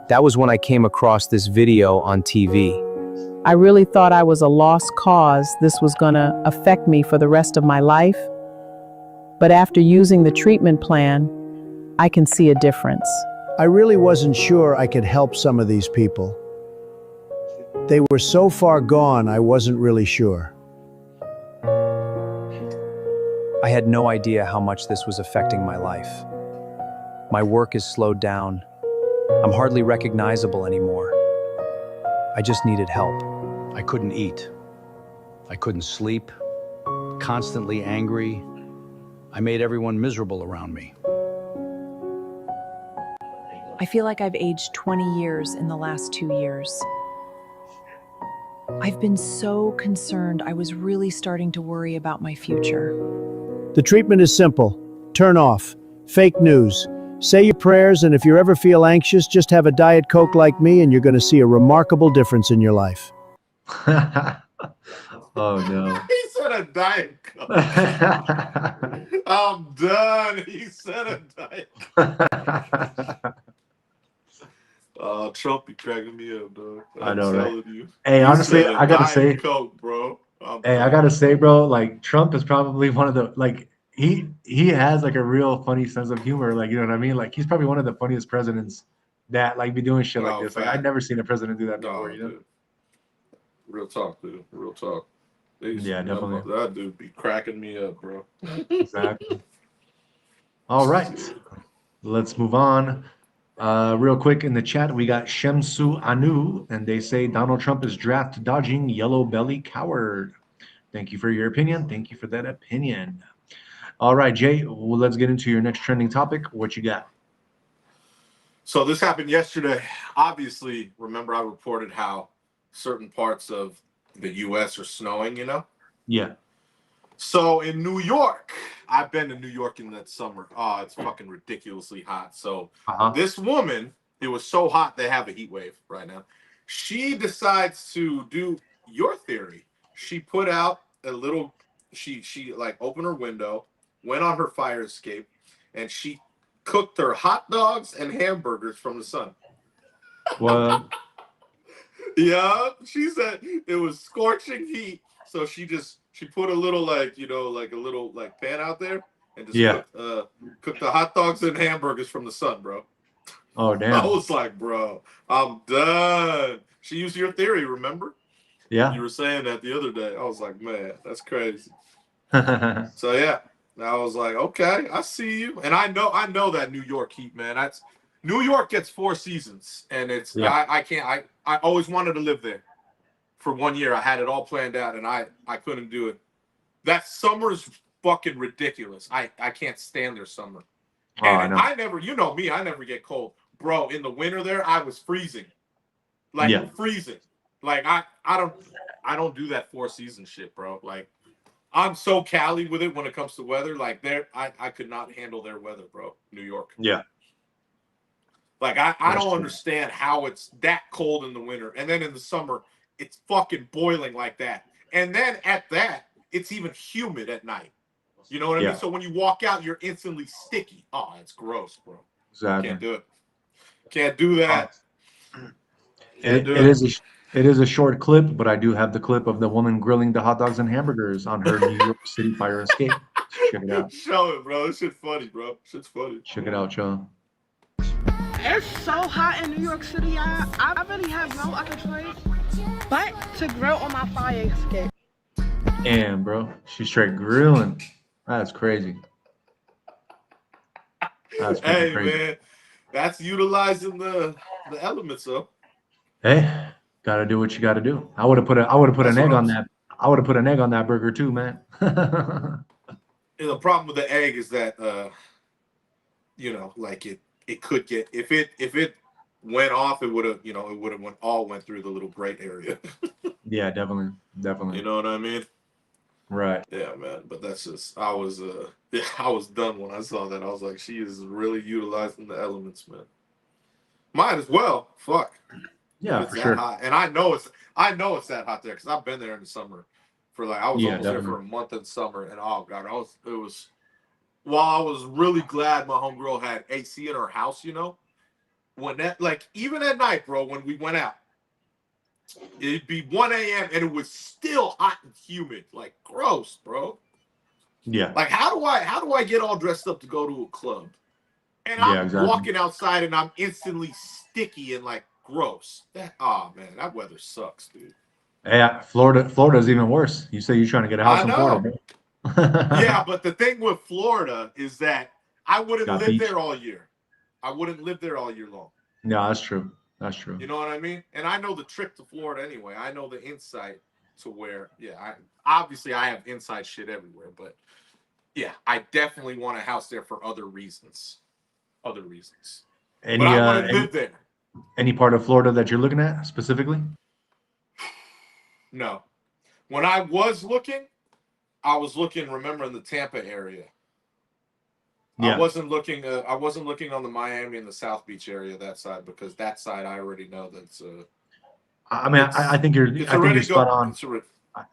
That was when I came across this video on TV. I really thought I was a lost cause. This was gonna affect me for the rest of my life. But after using the treatment plan, I can see a difference. I really wasn't sure I could help some of these people. They were so far gone, I wasn't really sure. I had no idea how much this was affecting my life. My work is slowed down. I'm hardly recognizable anymore. I just needed help. I couldn't eat. I couldn't sleep. Constantly angry. I made everyone miserable around me. I feel like I've aged 20 years in the last 2 years. I've been so concerned, I was really starting to worry about my future. The treatment is simple. Turn off. Fake news. Say your prayers, and if you ever feel anxious, just have a Diet Coke like me, and you're going to see a remarkable difference in your life. Oh, no. He said a Diet Coke. I'm done. He said a Diet Coke. Trump be cracking me up, dog. I know, right? You. Hey, honestly, I gotta say, Coke, bro. I gotta say, bro, like Trump is probably one of the he has like a real funny sense of humor, like, you know what I mean? Like he's probably one of the funniest presidents that like be doing shit like this. Like I've never seen a president do that before, you know? Dude. Real talk, dude. Real talk. Yeah, definitely. That dude be cracking me up, bro. Exactly. All right, let's move on. Real quick in the chat, we got Shemsu Anu, and they say Donald Trump is draft dodging yellow belly coward. Thank you for your opinion. Thank you for that opinion. All right, Jay, well, let's get into your next trending topic. What you got? So this happened yesterday. Obviously, remember I reported how certain parts of the U.S. are snowing, you know? Yeah. So in New York, I've been to New York in that summer. Oh, it's fucking ridiculously hot. So this woman, it was so hot they have a heat wave right now. She decides to do your theory. She put out a little, she like opened her window, went on her fire escape, and she cooked her hot dogs and hamburgers from the sun. What? Yeah, she said it was scorching heat. So she put a little like, you know, like a little like pan out there and just cook the hot dogs and hamburgers from the sun, bro. Oh, damn. I was like, bro, I'm done. She used your theory, remember? Yeah. You were saying that the other day. I was like, man, that's crazy. So yeah, I was like, okay, I see you, and I know that New York heat, man. That's New York gets 4 seasons, and it's I can't. I always wanted to live there for 1 year. I had it all planned out, and I couldn't do it. That summer is fucking ridiculous. I can't stand their summer. And I never, you know me, I never get cold, bro. In the winter there, I was freezing, like freezing. Like I don't do that 4 season shit, bro. Like I'm so Cali with it when it comes to weather. Like I could not handle their weather, bro. New York. Yeah. Like I don't understand how it's that cold in the winter, and then in the summer it's fucking boiling like that, and then at that it's even humid at night. You know what I mean? So when you walk out, you're instantly sticky. Oh, it's gross, bro. Exactly. Can't do it. Can't do that. It is a short clip, but I do have the clip of the woman grilling the hot dogs and hamburgers on her New York City fire escape. Check it out. Show it, bro. This shit's funny, bro. Shit's funny. Check it out, y'all. It's so hot in New York City, y'all. I really have no other choice but to grill on my fire escape. Damn, bro. She's straight grilling. That's crazy. That's hey, crazy. Man. That's utilizing the elements, though. Hey, gotta do what you gotta do. I would have put an egg on that. I would have put an egg on that burger too, man. And the problem with the egg is that like it could get if it went off, it would have went through the little gray area. Yeah, definitely. You know what I mean? Right. Yeah, man. But that's just I was done when I saw that. I was like, she is really utilizing the elements, man. Might as well. Fuck. Yeah, it's for that sure. hot. And I know it's that hot there because I've been there in the summer for like I was almost there for a month in summer, and oh god, it was. While I was really glad my homegirl had AC in her house, when that even at night, bro, when we went out, it'd be 1 a.m. and it was still hot and humid, like gross, bro. Yeah. Like how do I get all dressed up to go to a club, and I'm walking outside and I'm instantly sticky and like gross? Man, that weather sucks, dude. Yeah, Florida's even worse. You say you're trying to get a house in Florida, bro. Yeah, but the thing with Florida is that I wouldn't live there all year. I wouldn't live there all year long. Yeah, that's true. That's true. You know what I mean? And I know the trick to Florida anyway. I know the insight to where, I have inside shit everywhere, but yeah, I definitely want a house there for other reasons. But I want to live there. Any part of Florida that you're looking at specifically? No. When I was looking, remember, in the Tampa area. Yeah. I wasn't looking on the Miami and the South Beach area, that side, because that side I already know that's I think you're spot on.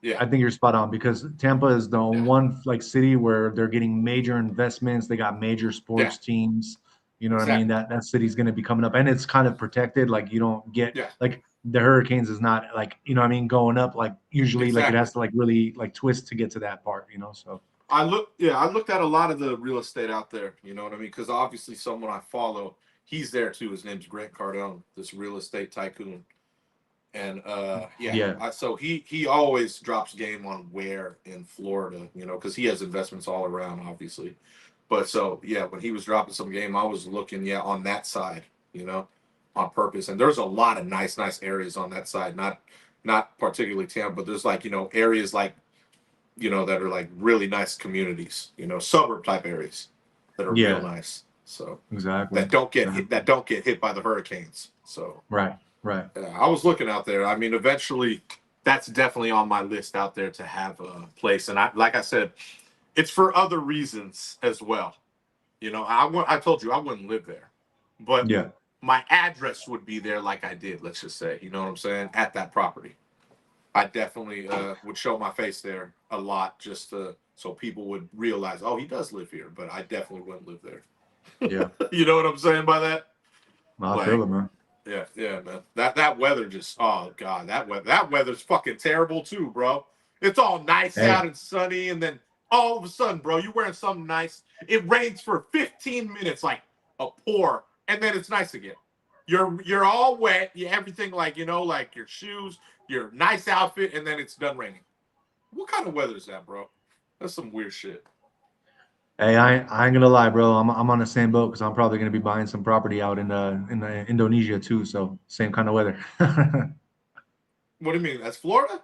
Yeah. I think you're spot on because Tampa is the one city where they're getting major investments. They got major sports teams. You know what I mean? That city's going to be coming up, and it's kind of protected. Like you don't get like the Hurricanes is not going up like usually. Like it has to really twist to get to that part. So I looked at a lot of the real estate out there. You know what I mean? Because obviously someone I follow, he's there too. His name's Grant Cardone, this real estate tycoon. And so he always drops game on where in Florida, because he has investments all around, obviously. But so when he was dropping some game, I was looking on that side, on purpose. And there's a lot of nice areas on that side, not particularly Tampa, but there's areas that are really nice communities, suburb type areas that are real nice. So exactly that don't get hit by the hurricanes. So right. I was looking out there. I mean, eventually, that's definitely on my list out there to have a place. And like I said, it's for other reasons as well. I told you I wouldn't live there, but my address would be there, like I did. Let's just say, you know what I'm saying, at that property. I definitely would show my face there a lot, just so people would realize, oh, he does live here. But I definitely wouldn't live there. Yeah, you know what I'm saying by that? I feel it, man. Yeah, man. That weather just, oh god, that weather's fucking terrible too, bro. It's all nice out and sunny, and then All of a sudden, bro, you're wearing something nice. It rains for 15 minutes, like a pour, and then it's nice again. You're all wet. You everything like like your shoes, your nice outfit, and then it's done raining. What kind of weather is that, bro? That's some weird shit. Hey, I ain't gonna lie, bro. I'm on the same boat because I'm probably gonna be buying some property out in Indonesia too. So same kind of weather. What do you mean? That's Florida?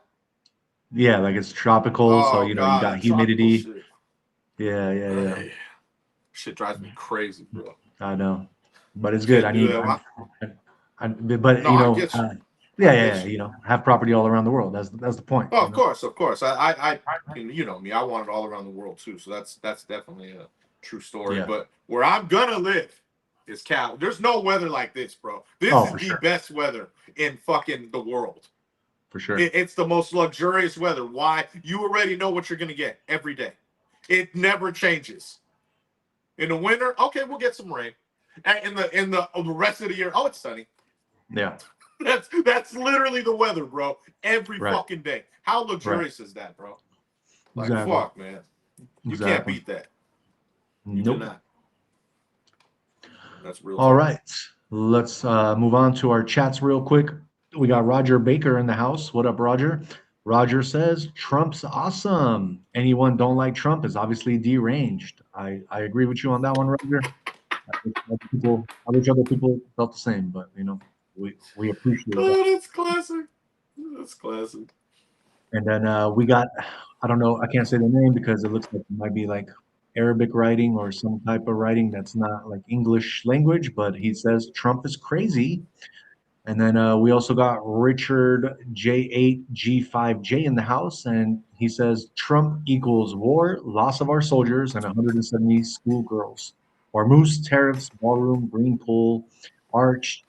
Yeah, like it's tropical, so Oh you God, got tropical humidity. shit. Yeah. Hey, shit drives me crazy, bro. I know, but it's good. Can't do that. But No, I get you. yeah, have property all around the world. That's the point. Oh, of course. I you know me. I want it all around the world too. So that's definitely a true story. Yeah. But where I'm gonna live is Cal. There's no weather like this, bro. This is the best weather in fucking the world. For sure. It's the most luxurious weather. Why? You already know what you're gonna get every day. It never changes. In the winter, okay, we'll get some rain. And in the rest of the year, oh, it's sunny. Yeah. That's literally the weather, bro. Every fucking day. How luxurious is that, bro? Like, fuck, man. You can't beat that. You do not. That's real. All right. Let's move on to our chats real quick. We got Roger Baker in the house. What up, Roger? Roger says, Trump's awesome. Anyone don't like Trump is obviously deranged. I agree with you on that one, Roger. I wish other people felt the same, but, we appreciate that. That's classic. That's classic. And then we got, I don't know, I can't say the name because it looks like it might be like Arabic writing or some type of writing that's not like English language, but he says Trump is crazy. And then we also got Richard J8G5J in the house, and he says Trump equals war, loss of our soldiers, and 170 schoolgirls. Hormuz, tariffs, ballroom, green pool, arch,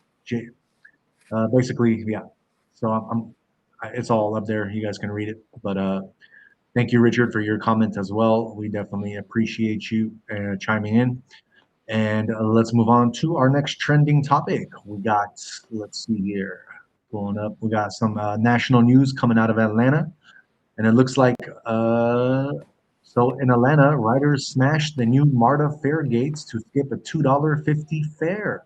basically, yeah. So it's all up there. You guys can read it. But thank you, Richard, for your comment as well. We definitely appreciate you chiming in. And let's move on to our next trending topic. We got, let's see here, pulling up. We got some national news coming out of Atlanta. And it looks like, so in Atlanta, riders smashed the new MARTA fare gates to skip a $2.50 fare.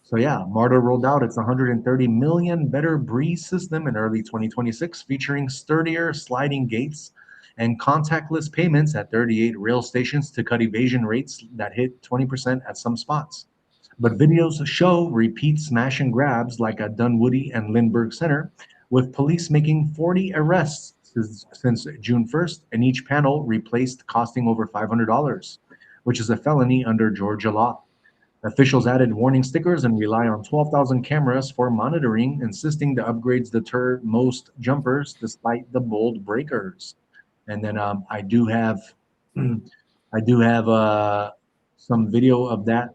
So yeah, MARTA rolled out its 130 million better breeze system in early 2026, featuring sturdier sliding gates and contactless payments at 38 rail stations to cut evasion rates that hit 20% at some spots. But videos show repeat smash and grabs like at Dunwoody and Lindbergh Center, with police making 40 arrests since June 1st, and each panel replaced costing over $500, which is a felony under Georgia law. Officials added warning stickers and rely on 12,000 cameras for monitoring, insisting the upgrades deter most jumpers despite the bold breakers. And then I do have some video of that.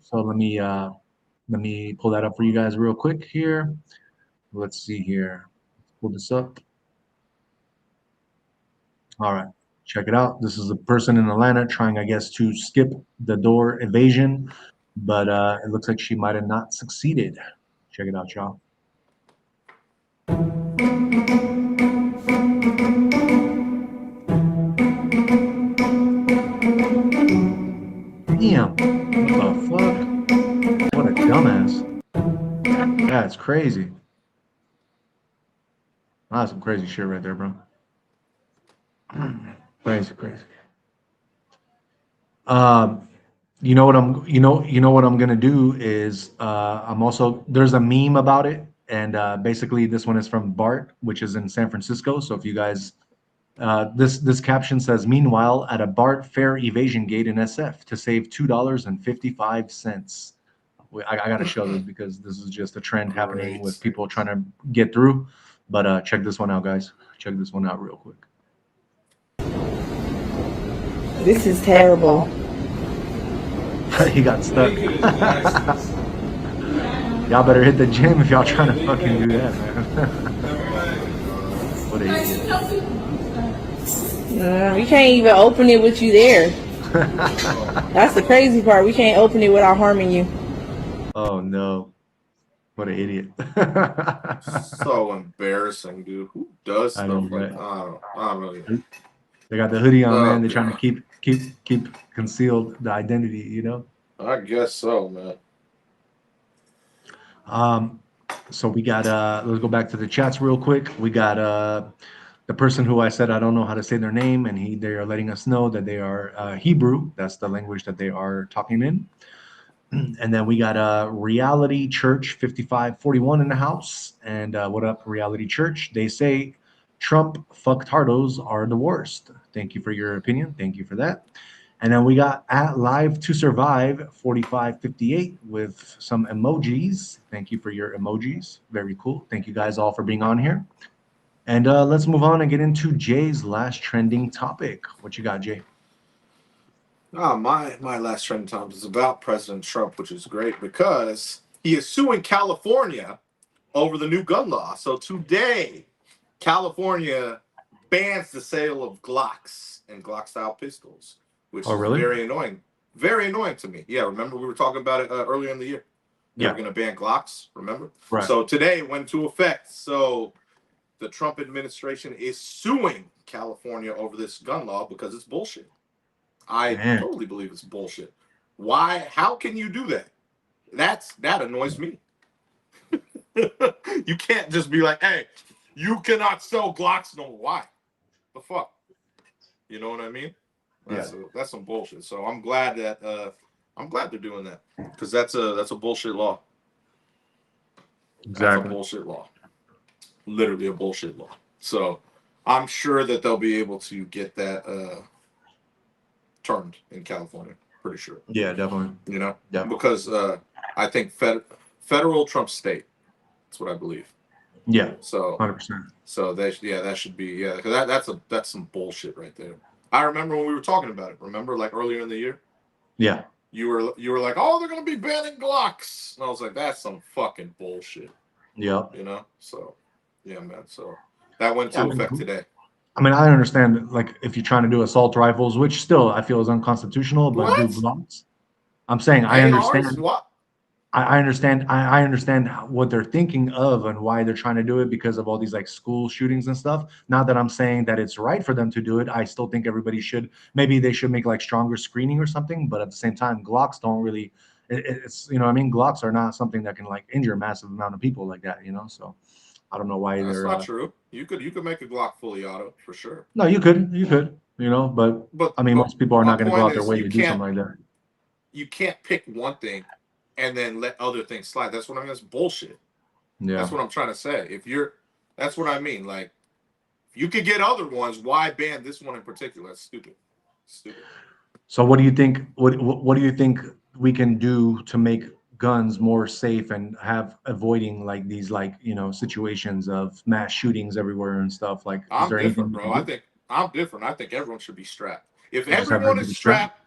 So let me pull that up for you guys real quick here. Let's see here. Let's pull this up. All right, check it out. This is a person in Atlanta trying, I guess, to skip the door evasion, but it looks like she might have not succeeded. Check it out, y'all. Damn, what the fuck? What a dumbass. That's crazy. That's some crazy shit right there, bro. Crazy. You know what I'm gonna do is I'm also, there's a meme about it, and basically this one is from Bart, which is in San Francisco. So if you guys, this caption says, meanwhile at a BART fare evasion gate in SF to save $2.55. I gotta show this because this is just a trend happening with people trying to get through. But check this one out, guys. Check this one out real quick. This is terrible. He got stuck. Y'all better hit the gym if y'all trying to fucking do that, man. What an idiot. We can't even open it with you there. That's the crazy part. We can't open it without harming you. Oh no. What an idiot. So embarrassing, dude. Who does stuff like that? I don't really. They got the hoodie on, man. They're Okay. trying to keep concealed the identity, you know. I guess so, man. So we got let's go back to the chats real quick. We got the person who I said I don't know how to say their name, and they are letting us know that they are Hebrew. That's the language that they are talking in. And then we got Reality Church 5541 in the house. And what up, Reality Church? They say Trump fucktardos are the worst. Thank you for your opinion. Thank you for that. And then we got at Live to Survive 4558 with some emojis. Thank you for your emojis. Very cool. Thank you guys all for being on here. And let's move on and get into Jay's last trending topic. What you got, Jay? My last trending topic is about President Trump, which is great because he is suing California over the new gun law. So today, California bans the sale of Glocks and Glock-style pistols, which is really? very annoying. Very annoying to me. Yeah, remember we were talking about it earlier in the year. They were going to ban Glocks, remember? Right. So today it went into effect. So the Trump administration is suing California over this gun law because it's bullshit. I totally believe it's bullshit. Why? How can you do that? That annoys me. You can't just be like, hey, you cannot sell Glocks no more. Why? The fuck? You know what I mean? That's some bullshit. So I'm glad that they're doing that because that's a bullshit law. Exactly. That's a bullshit law. Literally a bullshit law. So I'm sure that they'll be able to get that turned in California. Pretty sure. Yeah, definitely. You know, because I think federal Trump state. That's what I believe. Yeah. So 100%. So that should be because that's some bullshit right there. I remember when we were talking about it. Remember, like earlier in the year. Yeah. You were like, oh, they're gonna be banning Glocks, and I was like, that's some fucking bullshit. Yeah. You know. So yeah, man. So that went into effect today. I mean, I understand, like, if you're trying to do assault rifles, which still I feel is unconstitutional, but do Glocks. I'm saying I understand. What? I understand. I understand what they're thinking of and why they're trying to do it because of all these like school shootings and stuff. Not that I'm saying that it's right for them to do it. I still think everybody should. Maybe they should make like stronger screening or something. But at the same time, Glocks don't really. It's you know what I mean. Glocks are not something that can like injure a massive amount of people like that. You know. So I don't know why That's they're. Not true. You could make a Glock fully auto for sure. No, you could. You know, but I mean, most people are not going to go out their way to do something like that. You can't pick one thing and then let other things slide. That's what I mean. That's bullshit. Yeah. That's what I'm trying to say. That's what I mean. Like, if you could get other ones, why ban this one in particular? That's stupid. Stupid. So what do you think? What do you think we can do to make guns more safe and avoiding like these situations of mass shootings everywhere and stuff? Like, I'm different, bro. I think I'm different. I think everyone should be strapped. If everyone is strapped,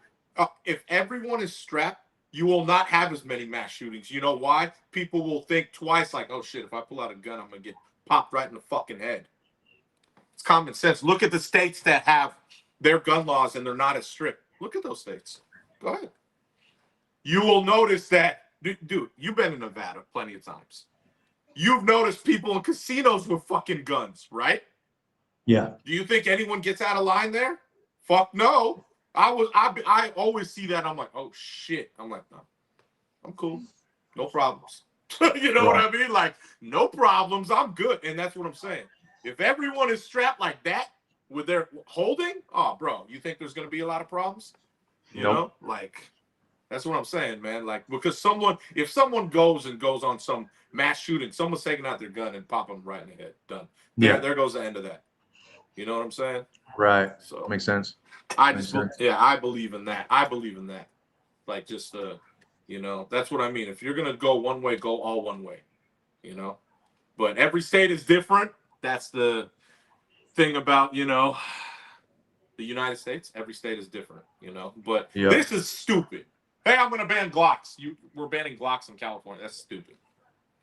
you will not have as many mass shootings. You know why? People will think twice, like, oh shit, if I pull out a gun, I'm gonna get popped right in the fucking head. It's common sense. Look at the states that have their gun laws and they're not as strict. Look at those states. Go ahead. You will notice that, dude, you've been in Nevada plenty of times. You've noticed people in casinos with fucking guns, right? Yeah. Do you think anyone gets out of line there? Fuck no. I always see that. I'm like, oh shit. I'm like, no, I'm cool. No problems. You know what I mean? Like, no problems. I'm good. And that's what I'm saying. If everyone is strapped like that with their holding, oh, bro, you think there's going to be a lot of problems? You know, like, that's what I'm saying, man. Like, because if someone goes on some mass shooting, someone's taking out their gun and pop them right in the head. Done. There goes the end of that. You know what I'm saying? Right. So makes sense. I believe in that. I believe in that. Like, just that's what I mean. If you're gonna go one way, go all one way. You know, but every state is different. That's the thing about the United States. Every state is different. You know, but this is stupid. Hey, I'm gonna ban Glocks. We're banning Glocks in California. That's stupid.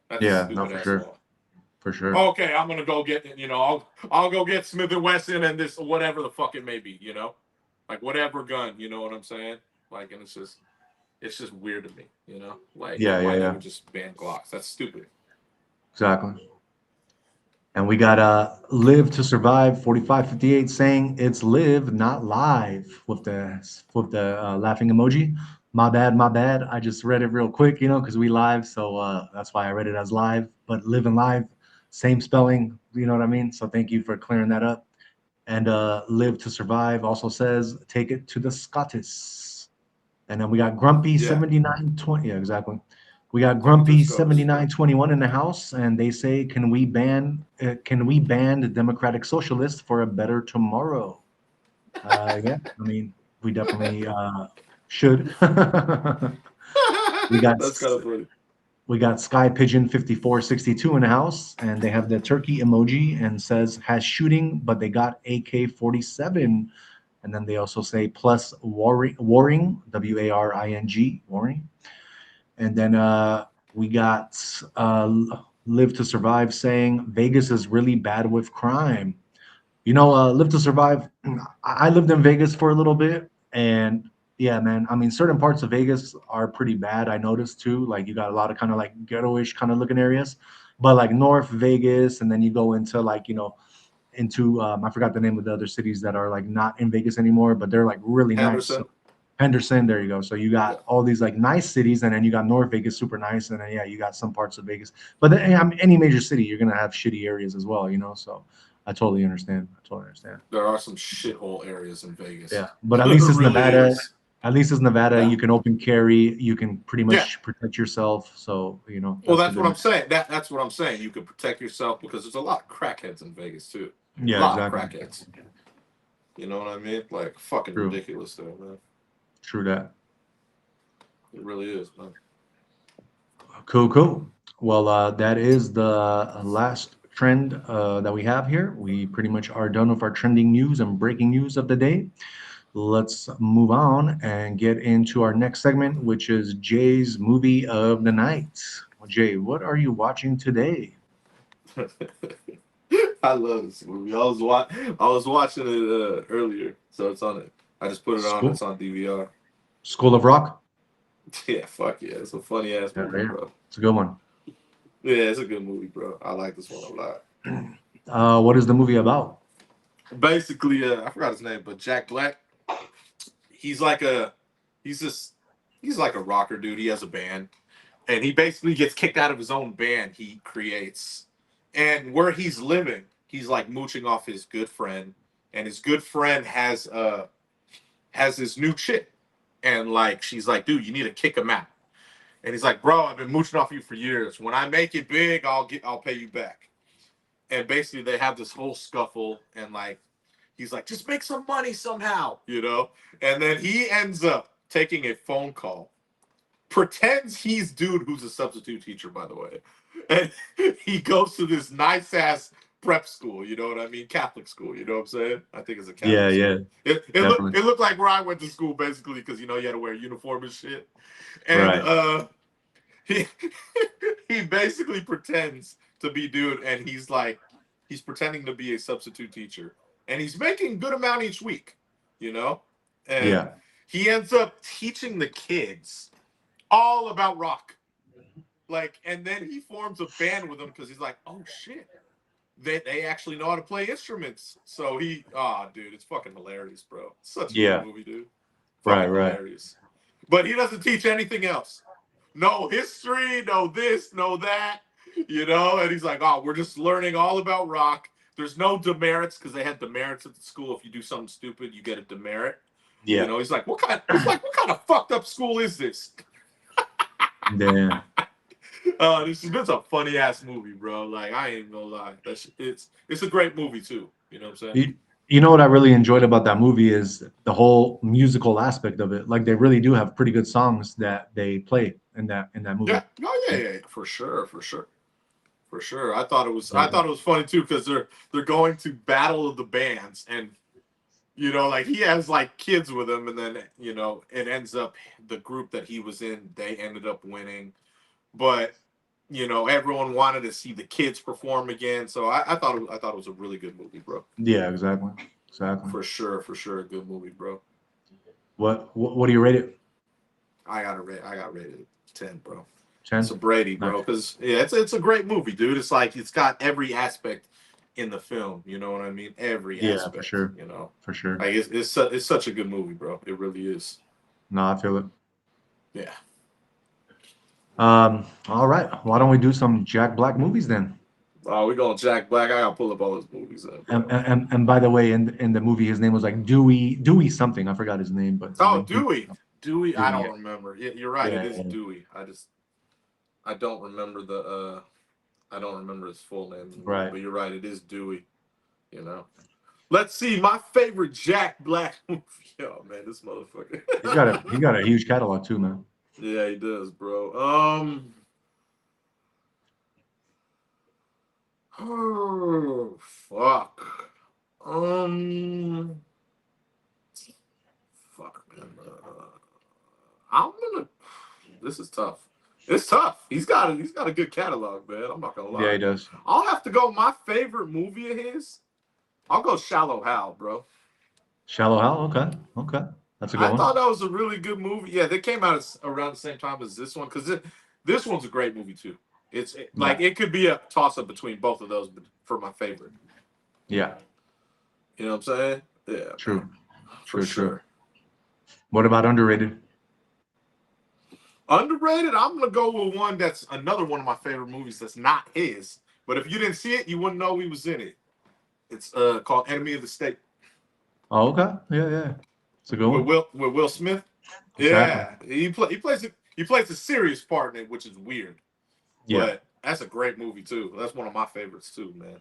That's for sure. Law. For sure. Okay, I'm gonna go get I'll go get Smith and Wesson and this whatever the fuck it may be, like whatever gun, you know what I'm saying? Like, and it's just weird to me, Like, why never just ban Glocks? That's stupid. Exactly. And we got Live to Survive 4558 saying it's live, not live, with the laughing emoji. My bad, my bad. I just read it real quick, because we live, so that's why I read it as live. But live and live, same spelling. You know what I mean? So thank you for clearing that up. And Live to Survive also says take it to the Scottis. And then we got Grumpy 7920. Yeah, exactly. We got Grumpy 7921 in the house, and they say, "Can we ban the Democratic Socialists for a better tomorrow?" Yeah, I mean, we definitely should. we got That's kind of funny. we got Sky Pigeon 5462 in the house, and they have the turkey emoji and says has shooting, but they got AK-47. And then they also say plus warring, WARING, warring. And then we got Live to Survive saying Vegas is really bad with crime. Live to Survive, I lived in Vegas for a little bit, and yeah, man, I mean, certain parts of Vegas are pretty bad. I noticed too. Like you got a lot of kind of like ghetto-ish kind of looking areas, but like North Vegas, and then you go into like into I forgot the name of the other cities that are like not in Vegas anymore, but they're like really nice. So, Henderson, there you go. So you got all these like nice cities, and then you got North Vegas, super nice, and then yeah, you got some parts of Vegas. But then, I mean, any major city, you're gonna have shitty areas as well, So I totally understand. There are some shithole areas in Vegas. Yeah, but at least it's really Nevada. Is. At least it's Nevada. Yeah. You can open carry. You can pretty much protect yourself. So Well, that's what I'm saying. That's what I'm saying. You can protect yourself because there's a lot of crackheads in Vegas too. Yeah, a lot exactly. of crackheads. You know what I mean? Like fucking ridiculous, though, man. True that. It really is, man. Cool. Well, that is the last trend that we have here. We pretty much are done with our trending news and breaking news of the day. Let's move on and get into our next segment, which is Jay's movie of the night. Jay, what are you watching today? I love this movie. I was watching it earlier, so it's on it. I just put it on. It's on DVR. School of Rock? Yeah, fuck yeah. It's a funny ass movie, bro. It's a good one. Yeah, it's a good movie, bro. I like this one a lot. What is the movie about? Basically, I forgot his name, but Jack Black. He's like a rocker dude. He has a band, and he basically gets kicked out of his own band he creates. And where he's living, he's like mooching off his good friend, and his good friend has this new chick, and like she's like, dude, you need to kick him out. And he's like, bro, I've been mooching off you for years. When I make it big, I'll pay you back. And basically they have this whole scuffle, and like he's like, just make some money somehow, And then he ends up taking a phone call, pretends he's dude who's a substitute teacher, by the way. And he goes to this nice ass prep school, you know what I mean? Catholic school, you know what I'm saying? I think it's a Catholic school. Yeah. It looked like where I went to school, basically, because, you had to wear a uniform and shit. And he basically pretends to be dude, and he's pretending to be a substitute teacher. And he's making a good amount each week, And he ends up teaching the kids all about rock. And then he forms a band with them because he's like, oh shit, they actually know how to play instruments. So dude, it's fucking hilarious, bro. Such a good movie, dude. Fucking hilarious. But he doesn't teach anything else. No history, no this, no that, And he's like, oh, we're just learning all about rock. There's no demerits because they had demerits at the school. If you do something stupid, you get a demerit. Yeah. He's like, what kind of fucked up school is this? Yeah. This a funny ass movie, bro. Like, I ain't gonna lie. It's a great movie too. You know what I'm saying? You know what I really enjoyed about that movie is the whole musical aspect of it. Like, they really do have pretty good songs that they play in that movie. Yeah. Oh yeah, for sure. I thought it was funny too because they're going to battle of the bands, and like he has like kids with him, and then it ends up the group that he was in, they ended up winning. But everyone wanted to see the kids perform again, so I thought it was a really good movie, bro. Yeah, exactly. For sure, a good movie, bro. What do you rate it? I got rated 10, bro. 10? It's a Brady, bro, because it's a great movie, dude. It's like it's got every aspect in the film. You know what I mean? Every Yeah, aspect. for sure. You know, For sure. like it's such a good movie, bro. It really is. No, I feel it. Yeah. All right. Why don't we do some Jack Black movies then? Oh, we going Jack Black. I gotta pull up all his movies up. And by the way, in the movie, his name was like Dewey something. I forgot his name, but Oh, like Dewey. Dewey. I don't yeah. remember. Yeah, you're right. Yeah, It is yeah. Dewey. I don't remember the. I don't remember his full name. Right. But you're right. It is Dewey. You know. Let's see. My favorite Jack Black movie. Oh man, this motherfucker. He got a huge catalog too, man. Yeah, he does, bro. Oh, fuck. Fuck, man. I'm gonna. This is tough. It's tough. He's got a good catalog, man. I'm not gonna lie. Yeah, he does. I'll have to go. My favorite movie of his. I'll go Shallow Hal, bro. Shallow Hal. Okay. Okay. That's a good I one. thought that was a really good movie. Yeah, they came out around the same time as this one because this one's a great movie too. Like it could be a toss up between both of those, but for my favorite. Yeah. You know what I'm saying? Yeah. True. For sure. What about underrated? Underrated, I'm gonna go with one that's another one of my favorite movies that's not his. But if you didn't see it, you wouldn't know he was in it. It's called Enemy of the State. Oh, okay. Yeah, yeah. It's a good one. With Will Smith. Exactly. Yeah. He plays a serious part in it, which is weird. Yeah. But that's a great movie too. That's one of my favorites too, man.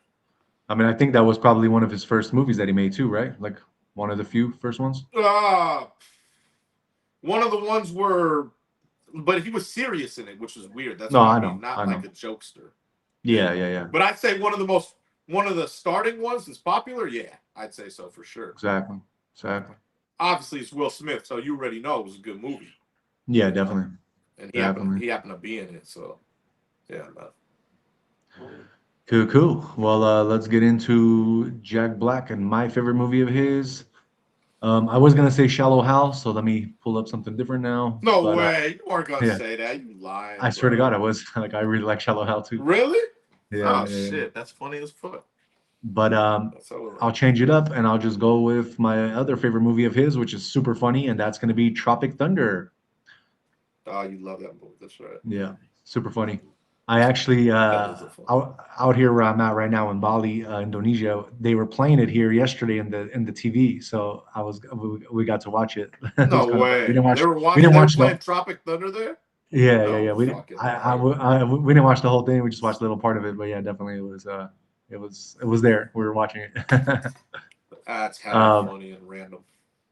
I mean, I think that was probably one of his first movies that he made too, right? Like one of the few first ones. One of the ones but he was serious in it, which was weird. That's No, what I I know. mean, not I like know. a jokester. Yeah, yeah, yeah. But I'd say one of the starting ones that's popular. Yeah, I'd say so for sure. Exactly. Exactly. Obviously, it's Will Smith, so you already know it was a good movie. Yeah, definitely. And he happened to be in it, so yeah, man. Cool. Well, let's get into Jack Black and my favorite movie of his. I was gonna say Shallow Hal, so let me pull up something different now. No way, you weren't gonna yeah. say that. You lying. I swear to God, I was. Like, I really like Shallow Hal too. Really? Yeah. Oh shit, that's funny as fuck. But I'll change it up and I'll just go with my other favorite movie of his, which is super funny, and that's gonna be Tropic Thunder. Oh, you love that movie. That's right. Yeah, super funny. I actually out here where I'm at right now in Bali, Indonesia, they were playing it here yesterday in the TV. So we got to watch it. No way. We didn't watch. They were We didn't watch playing Tropic Thunder there. Yeah, No, yeah. We we didn't watch the whole thing. We just watched a little part of it. But yeah, definitely it was there. We were watching it. That's kind of funny and random.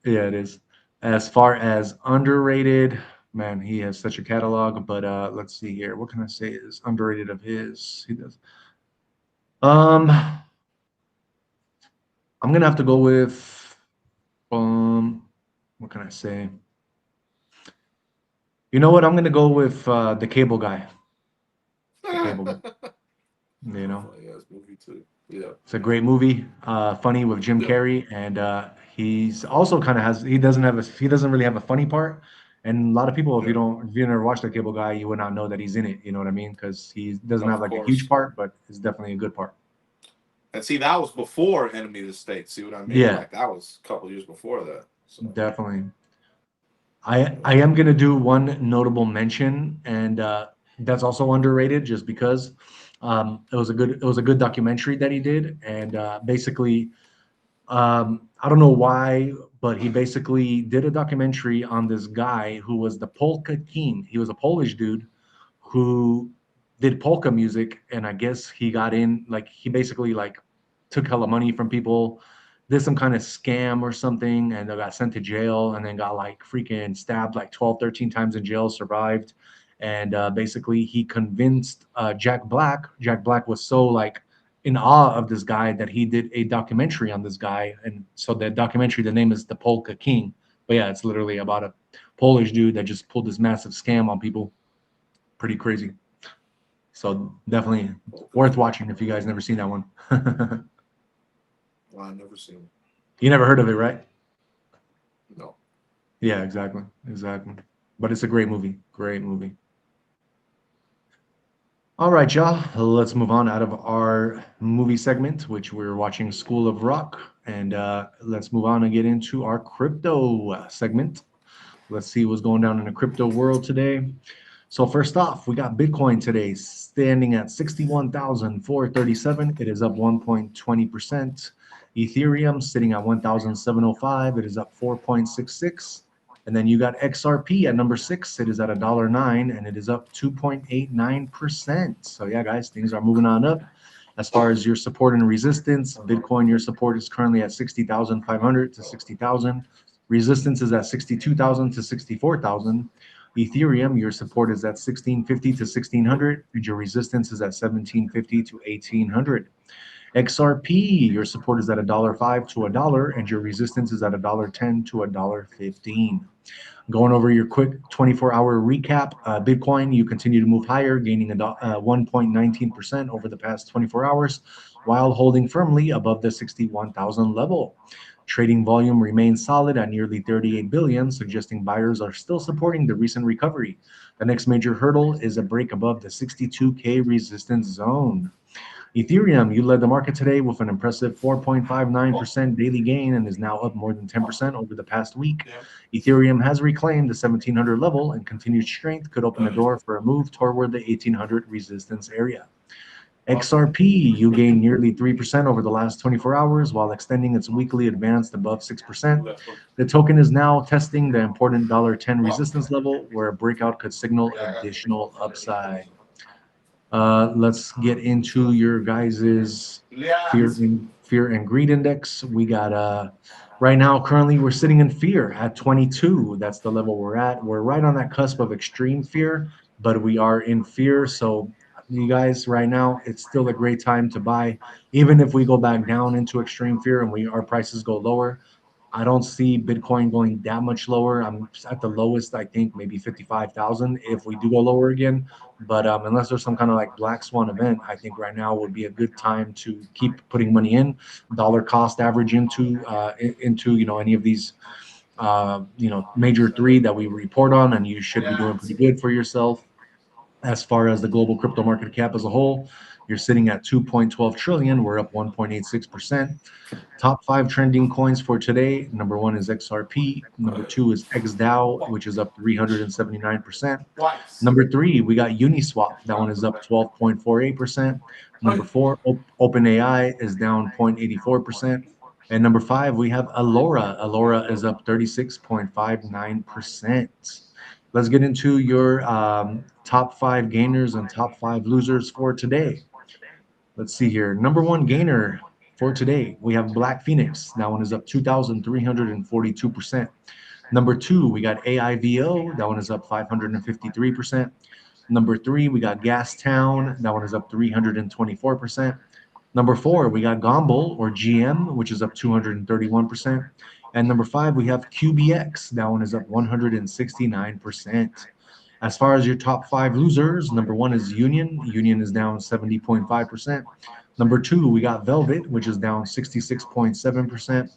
Yeah, it is. As far as underrated. Man, he has such a catalog, but let's see here. What can I say is underrated of his? He does. I'm gonna have to go with what can I say? You know what? I'm gonna go with The Cable Guy. The Cable Guy. You know, Movie too. Yeah, it's a great movie. Funny with Jim Carrey, and he's also kind of he doesn't really have a funny part. And a lot of people, if you never watched The Cable Guy, you would not know that he's in it. You know what I mean? Because he doesn't have like a huge part, but it's definitely a good part. And see, that was before Enemy of the State. See what I mean? Yeah. Like that was a couple years before that. So. Definitely. I am gonna do one notable mention, and that's also underrated, just because it was a good documentary that he did, and basically. I don't know why, but he basically did a documentary on this guy who was the polka king. He was a Polish dude who did polka music, and I guess he got in, like, he basically like took hella money from people, did some kind of scam or something, and they got sent to jail, and then got like freaking stabbed like 12, 13 times in jail, survived. And basically he convinced Jack Black. Jack Black was so like in awe of this guy that he did a documentary on this guy. And so the documentary, the name is The Polka King. But yeah, it's literally about a Polish dude that just pulled this massive scam on people. Pretty crazy. So definitely worth watching if you guys never seen that one. Well, I've never seen it. You never heard of it, right? No. Yeah, exactly. But it's a great movie. Great movie. All right, y'all. Let's move on out of our movie segment, which we're watching School of Rock, and let's move on and get into our crypto segment. Let's see what's going down in the crypto world today. So first off, we got Bitcoin today standing at 61,437. It is up 1.20%. Ethereum sitting at 1,705. It is up 4.66. And then you got XRP at number 6. It is at $1.09 and it is up 2.89%. So yeah, guys, things are moving on up. As far as your support and resistance, Bitcoin, your support is currently at 60,500 to 60,000. Resistance is at 62,000 to 64,000. Ethereum, your support is at 1650 to 1600, and your resistance is at 1750 to 1800. XRP, your support is at $1.05 to $1, and your resistance is at $1.10 to $1.15. Going over your quick 24-hour recap, Bitcoin, you continue to move higher, gaining 1.19% over the past 24 hours, while holding firmly above the 61,000 level. Trading volume remains solid at nearly 38 billion, suggesting buyers are still supporting the recent recovery. The next major hurdle is a break above the 62K resistance zone. Ethereum, you led the market today with an impressive 4.59% daily gain and is now up more than 10% over the past week. Ethereum has reclaimed the 1700 level, and continued strength could open the door for a move toward the 1800 resistance area. XRP, you gained nearly 3% over the last 24 hours while extending its weekly advance above 6%. The token is now testing the important $1.10 resistance level, where a breakout could signal additional upside. Let's get into your guys's fear and greed index. We got right now, currently we're sitting in fear at 22. That's the level we're at. We're right on that cusp of extreme fear, but we are in fear. So you guys, right now, it's still a great time to buy. Even if we go back down into extreme fear and our prices go lower, I don't see Bitcoin going that much lower. I'm at the lowest, I think, maybe 55,000 if we do go lower again. But unless there's some kind of like black swan event, I think right now would be a good time to keep putting money in, dollar cost average into any of these major three that we report on, and you should be doing pretty good for yourself. As far as the global crypto market cap as a whole, you're sitting at 2.12 trillion. We're up 1.86%. Top 5 trending coins for today. Number 1 is XRP. Number 2 is XDAO, which is up 379%. Number 3, we got Uniswap. That one is up 12.48%. Number 4, OpenAI is down 0.84%. And number 5, we have Alora. Alora is up 36.59%. Let's get into your top 5 gainers and top 5 losers for today. Let's see here. Number 1 gainer for today, we have Black Phoenix. That one is up 2,342%. Number 2, we got AIVO. That one is up 553%. Number 3, we got Gastown. That one is up 324%. Number 4, we got Gomble or GM, which is up 231%. And number 5, we have QBX. That one is up 169%. As far as your top 5 losers, number 1 is Union. Union is down 70.5%. Number 2, we got Velvet, which is down 66.7%.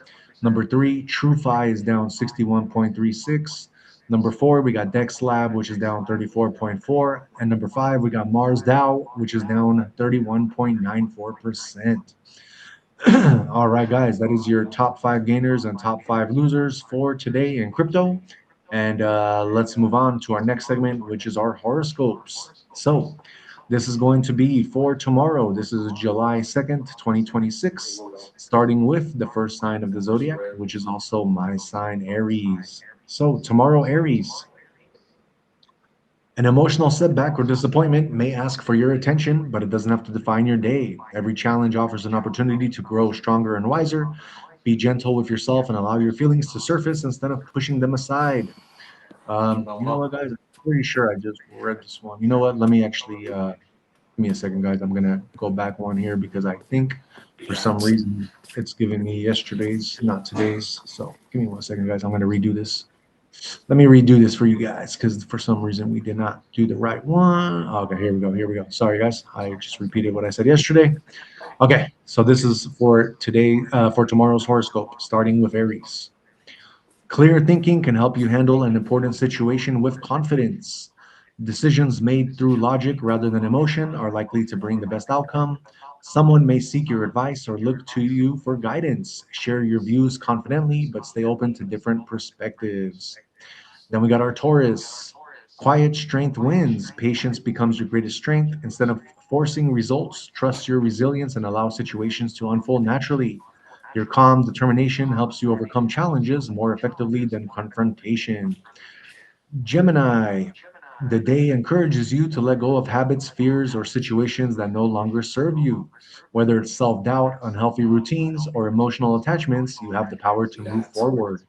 Number 3, TrueFi is down 61.36%. Number 4, we got DexLab, which is down 34.4%. And number 5, we got Mars DAO, which is down 31.94%. All right, guys, that is your top 5 gainers and top 5 losers for today in crypto. And let's move on to our next segment, which is our horoscopes. So this is going to be for tomorrow. This is July 2nd, 2026, starting with the first sign of the zodiac, which is also my sign, Aries. So tomorrow, Aries. An emotional setback or disappointment may ask for your attention, but it doesn't have to define your day. Every challenge offers an opportunity to grow stronger and wiser. Be gentle with yourself and allow your feelings to surface instead of pushing them aside. You know what, guys? I'm pretty sure I just read this one. You know what? Let me actually, give me a second, guys. I'm going to go back one here because I think for some reason it's giving me yesterday's, not today's. So give me one second, guys. I'm going to redo this. Let me redo this for you guys because for some reason we did not do the right one. Okay, here we go. Here we go. Sorry, guys. I just repeated what I said yesterday. Okay, so this is for today, for tomorrow's horoscope, starting with Aries. Clear thinking can help you handle an important situation with confidence. Decisions made through logic rather than emotion are likely to bring the best outcome. Someone may seek your advice or look to you for guidance. Share your views confidently, but stay open to different perspectives. Then we got our Taurus. Quiet strength wins. Patience becomes your greatest strength. Instead of forcing results, trust your resilience and allow situations to unfold naturally. Your calm determination helps you overcome challenges more effectively than confrontation. Gemini, the day encourages you to let go of habits, fears, or situations that no longer serve you. Whether it's self doubt, unhealthy routines, or emotional attachments, you have the power to move forward.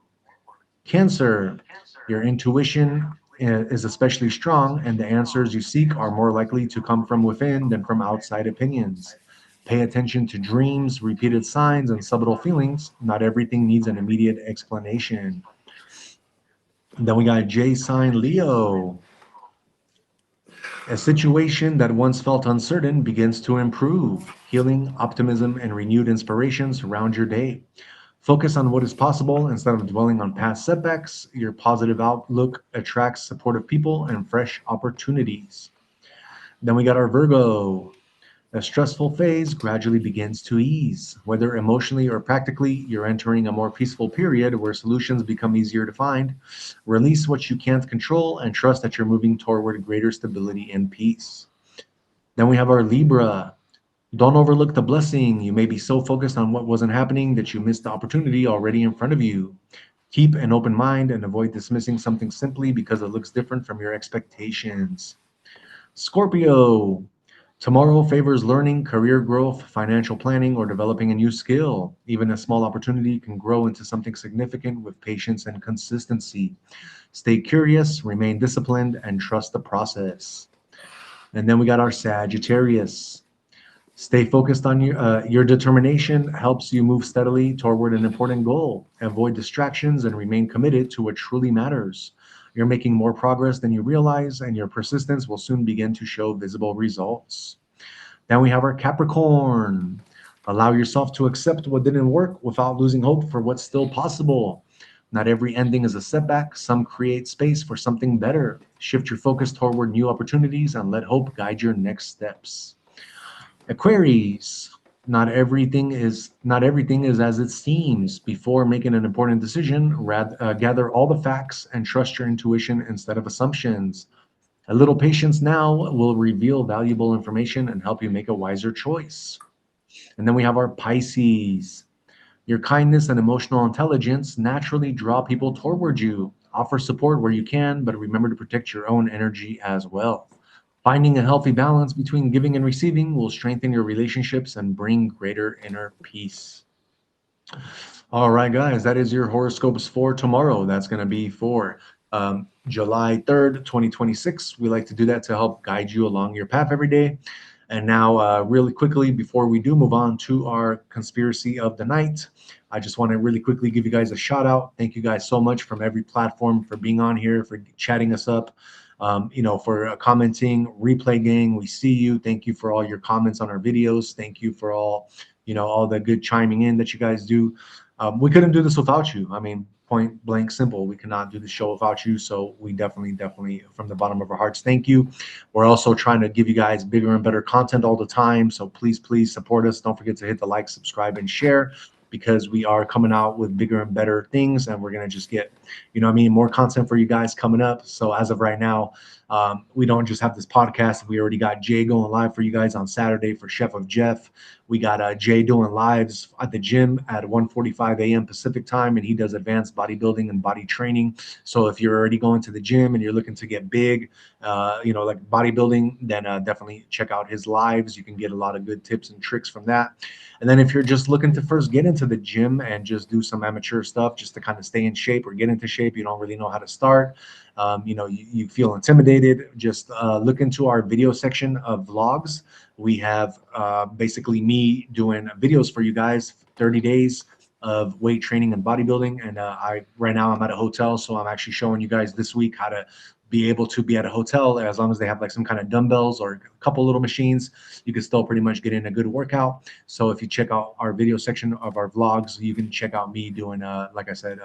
Cancer, your intuition is especially strong, and the answers you seek are more likely to come from within than from outside opinions. Pay attention to dreams, repeated signs, and subtle feelings. Not everything needs an immediate explanation. Then we got J sign Leo. A situation that once felt uncertain begins to improve. Healing, optimism, and renewed inspiration surround your day. Focus on what is possible instead of dwelling on past setbacks. Your positive outlook attracts supportive people and fresh opportunities. Then we got our Virgo. A stressful phase gradually begins to ease. Whether emotionally or practically, you're entering a more peaceful period where solutions become easier to find. Release what you can't control and trust that you're moving toward greater stability and peace. Then we have our Libra. Don't overlook the blessing. You may be so focused on what wasn't happening that you missed the opportunity already in front of you. Keep an open mind and avoid dismissing something simply because it looks different from your expectations. Scorpio, tomorrow favors learning, career growth, financial planning, or developing a new skill. Even a small opportunity can grow into something significant with patience and consistency. Stay curious, remain disciplined, and trust the process. And then we got our Sagittarius. Stay focused on your determination helps you move steadily toward an important goal. Avoid distractions and remain committed to what truly matters. You're making more progress than you realize, and your persistence will soon begin to show visible results. Then we have our Capricorn. Allow yourself to accept what didn't work without losing hope for what's still possible. Not every ending is a setback. Some create space for something better. Shift your focus toward new opportunities and let hope guide your next steps. Aquarius, not everything is as it seems. Before making an important decision, gather all the facts and trust your intuition instead of assumptions. A little patience now will reveal valuable information and help you make a wiser choice. And then we have our Pisces. Your kindness and emotional intelligence naturally draw people toward you. Offer support where you can, but remember to protect your own energy as well. Finding a healthy balance between giving and receiving will strengthen your relationships and bring greater inner peace. All right, guys, that is your horoscopes for tomorrow. That's going to be for July 3rd, 2026. We like to do that to help guide you along your path every day. And now, really quickly, before we do move on to our conspiracy of the night, I just want to really quickly give you guys a shout out. Thank you guys so much from every platform for being on here, for chatting us up, for commenting. Replay gang, we see you. Thank you for all your comments on our videos. Thank you for all the good chiming in that you guys do. We couldn't do this without you. I mean, point blank simple, we cannot do the show without you. So we definitely from the bottom of our hearts, thank you. We're also trying to give you guys bigger and better content all the time, so please support us. Don't forget to hit the like, subscribe, and share, because we are coming out with bigger and better things, and we're going to just get more content for you guys coming up. So as of right now, we don't just have this podcast. We already got Jay going live for you guys on Saturday for Chef of Jeff. We got Jay doing lives at the gym at 1:45 a.m. Pacific time, and he does advanced bodybuilding and body training. So if you're already going to the gym and you're looking to get big, like bodybuilding, then definitely check out his lives. You can get a lot of good tips and tricks from that. And then if you're just looking to first get into the gym and just do some amateur stuff just to kind of stay in shape or get into shape, you don't really know how to start, you feel intimidated, just look into our video section of vlogs. We have basically me doing videos for you guys, 30 days of weight training and bodybuilding. And right now I'm at a hotel, so I'm actually showing you guys this week how to be able to be at a hotel. As long as they have like some kind of dumbbells or a couple little machines, you can still pretty much get in a good workout. So if you check out our video section of our vlogs, you can check out me doing like I said,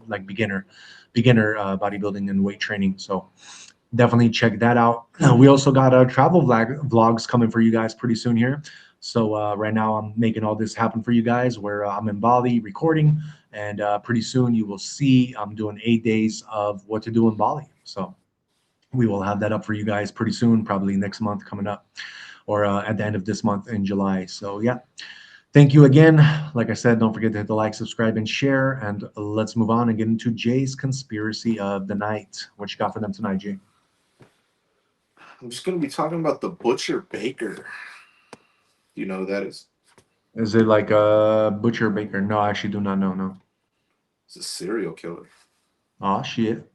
like beginner bodybuilding and weight training. So definitely check that out. We also got travel vlogs coming for you guys pretty soon here. So right now I'm making all this happen for you guys where I'm in Bali recording, and pretty soon you will see I'm doing 8 days of what to do in Bali. So we will have that up for you guys pretty soon, probably next month coming up, or at the end of this month in July. So yeah, thank you again. Like I said, don't forget to hit the like, subscribe, and share. And let's move on and get into Jay's conspiracy of the night. What you got for them tonight, Jay? I'm just going to be talking about the butcher baker. You know who that is? Is it like a butcher baker? No, I actually do not know. No. It's a serial killer. Oh shit.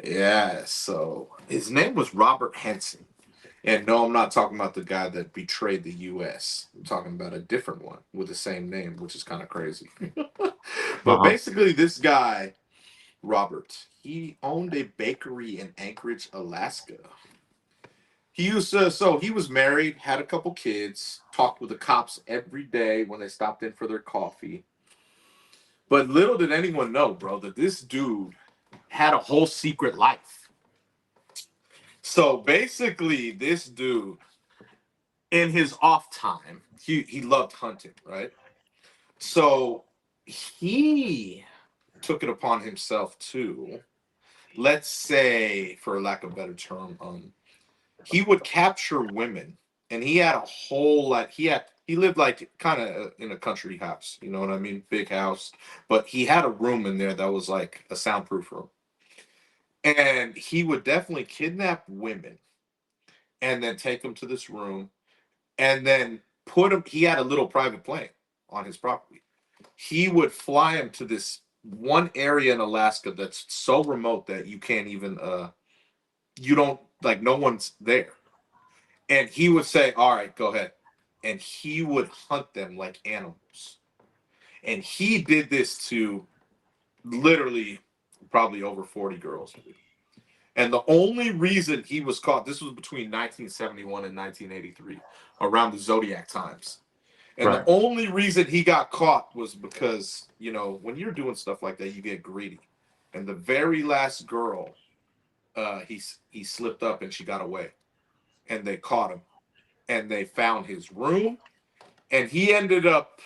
Yeah, so his name was Robert Hansen. And no, I'm not talking about the guy that betrayed the U.S. I'm talking about a different one with the same name, which is kind of crazy. But basically, this guy, Robert, he owned a bakery in Anchorage, Alaska. He used to, so he was married, had a couple kids, talked with the cops every day when they stopped in for their coffee. But little did anyone know, bro, that this dude had a whole secret life. So basically, this dude, in his off time, he loved hunting, right? So he took it upon himself to, let's say, for lack of a better term, he would capture women, and he had a whole lot. He lived like kind of in a country house, you know what I mean, big house, but he had a room in there that was like a soundproof room, and he would definitely kidnap women, and then take them to this room, and then put them. He had a little private plane on his property. He would fly him to this one area in Alaska that's so remote that you can't even you don't, like, no one's there. And he would say, all right, go ahead. And he would hunt them like animals. And he did this to literally probably over 40 girls. And the only reason he was caught, this was between 1971 and 1983, around the Zodiac times. And the only reason he got caught was because, you know, when you're doing stuff like that, you get greedy. And the very last girl, he slipped up and she got away. And they caught him. And they found his room. And he ended up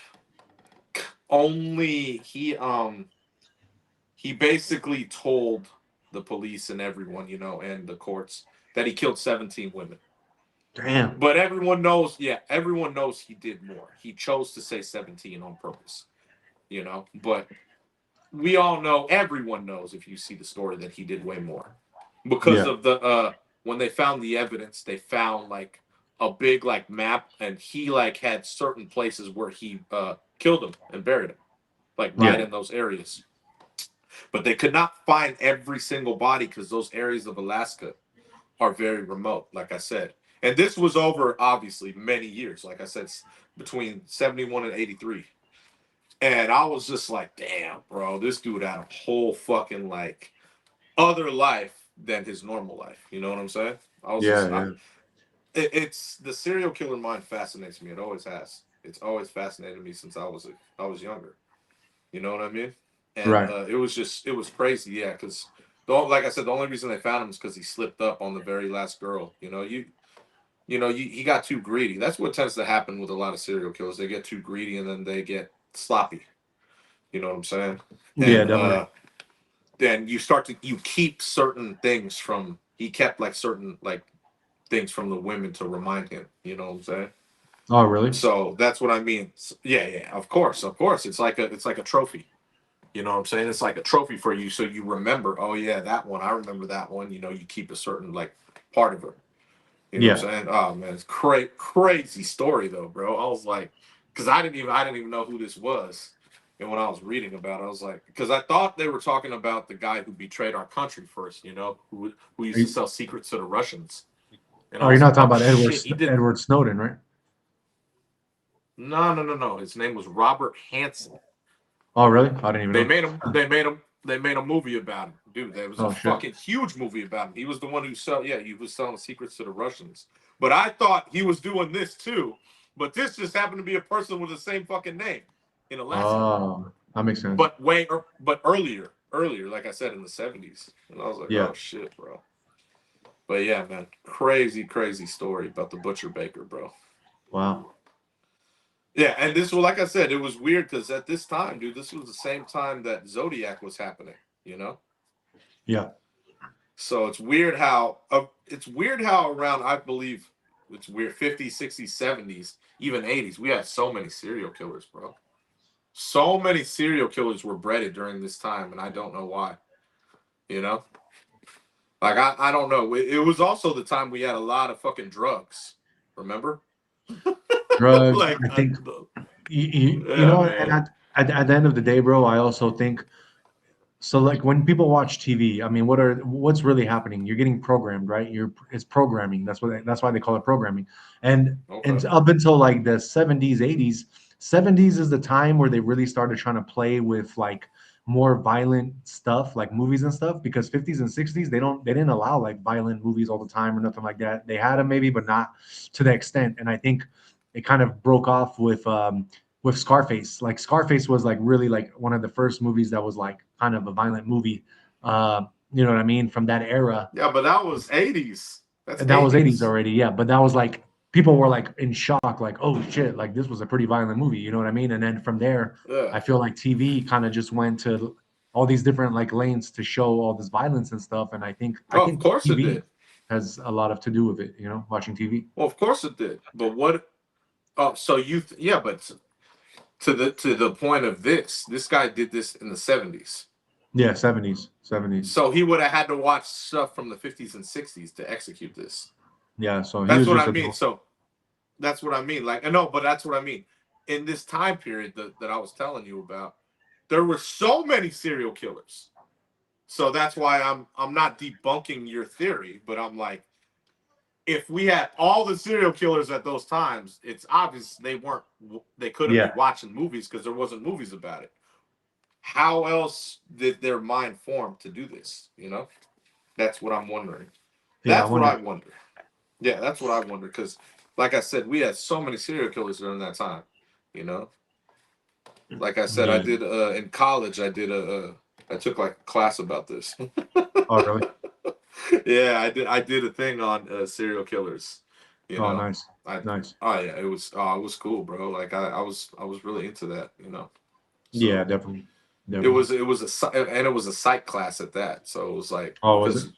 he basically told the police and everyone, you know, and the courts that he killed 17 women. Damn. But everyone knows he did more. He chose to say 17 on purpose, you know. But we all know, everyone knows, if you see the story, that he did way more. Because of the when they found the evidence, they found like a big like map, and he like had certain places where he killed them and buried them, like right in those areas. But they could not find every single body because those areas of Alaska are very remote, like I said. And this was over, obviously, many years. Like I said, between 71 and 83. And I was just like, damn, bro, this dude had a whole fucking, like, other life than his normal life. You know what I'm saying? I was it's the serial killer mind fascinates me. It always has. It's always fascinated me since I was younger. You know what I mean? And it was crazy, yeah, because like I said, the only reason they found him is because he slipped up on the very last girl. He got too greedy. That's what tends to happen with a lot of serial killers. They get too greedy and then they get sloppy. You know what I'm saying? And, definitely. Then you keep certain things from. He kept like certain like things from the women to remind him. You know what I'm saying? Oh, really? So that's what I mean. Yeah. Of course. It's like a trophy. You know what I'm saying? It's like a trophy for you, so you remember. Oh yeah, that one. I remember that one. You know, you keep a certain like part of it. You know what I'm saying? Oh man, it's crazy story though, bro. I was like, because I didn't even know who this was, and when I was reading about it, I was like, because I thought they were talking about the guy who betrayed our country first. You know, who used to sell secrets to the Russians. And you're not talking about Edward Snowden, right? No. His name was Robert Hansen. Oh, really? I didn't even know. They made a movie about him. Dude, there was a fucking huge movie about him. He was the one who he was selling secrets to the Russians. But I thought he was doing this too. But this just happened to be a person with the same fucking name in Alaska. Oh, that makes sense. But earlier, like I said, in the 70s. And I was like, oh shit, bro. But yeah, man, crazy, crazy story about the butcher baker, bro. Wow. Yeah, and this was, like I said, it was weird because at this time, dude, this was the same time that Zodiac was happening, you know? Yeah. So it's weird how around, I believe, it's weird, 50s, 60s, 70s, even 80s, we had so many serial killers, bro. So many serial killers were breaded during this time, and I don't know why, you know? Like, I don't know. It was also the time we had a lot of fucking drugs, remember? Drugs. Like, I think you yeah, know, and man. at the end of the day, bro, I also think so. Like when people watch TV, I mean, what's really happening? You're getting programmed, right? It's programming. That's why they call it programming. And Okay. up until like the 70s, 80s, 70s is the time where they really started trying to play with like more violent stuff, like movies and stuff. Because 50s and 60s, they didn't allow like violent movies all the time or nothing like that. They had them maybe, but not to the extent. And I think it kind of broke off with Scarface. Like Scarface was like really like one of the first movies that was like kind of a violent movie. You know what I mean? From that era. Yeah, but that was 80s. That's And that was 80s 80s. already, yeah. But that was like people were like in shock, like, oh shit, like this was a pretty violent movie, you know what I mean? And then from there, Yeah. I feel like TV kind of just went to all these different like lanes to show all this violence and stuff. And I Oh, of think course it TV did. has a lot of to do with it, you know, watching TV. Well, of course it did. But what? Oh, so yeah, but to the point of this guy did this in the 70s. Yeah, 70s. So he would have had to watch stuff from the 50s and 60s to execute this. Yeah, so he That's was what just I mean. So that's what I mean. Like, I know, but that's what I mean. In this time period that I was telling you about, there were so many serial killers. So that's why I'm not debunking your theory, but I'm like, if we had all the serial killers at those times, it's obvious they couldn't yeah, be watching movies because there wasn't movies about it. How else did their mind form to do this? You know, that's what I'm wondering. yeah, That's what I wonder. Yeah, that's what I wonder because, like I said, we had so many serial killers during that time. You know, like I said, I yeah. did in college. I took like a class about this. Oh, really? Yeah, I did a thing on serial killers. You Oh, know, nice, nice. oh yeah, it was cool, bro. Like I was really into that. You know, Yeah, so definitely, it definitely. was it was a psych class at that. So it was like Oh, was it? because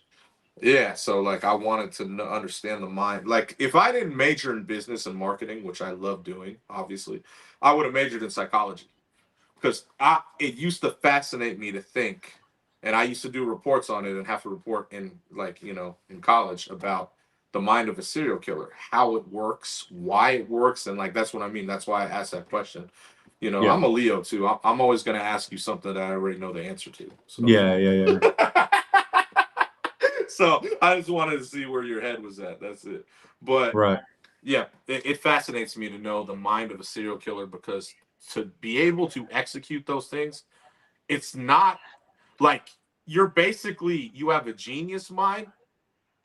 yeah, so like I wanted to understand the mind. Like if I didn't major in business and marketing, which I love doing, obviously, I would have majored in psychology because it used to fascinate me to think, and I used to do reports on it and have to report in like in college about the mind of a serial killer, how it works, why it works, and like that's what I mean. That's why I asked that question. You know, Yeah, I'm a Leo too. I'm always going to ask you something that I already know the answer to. So. yeah. So I just wanted to see where your head was at. That's it. But Right. yeah, it fascinates me to know the mind of a serial killer because to be able to execute those things, it's not like you have a genius mind,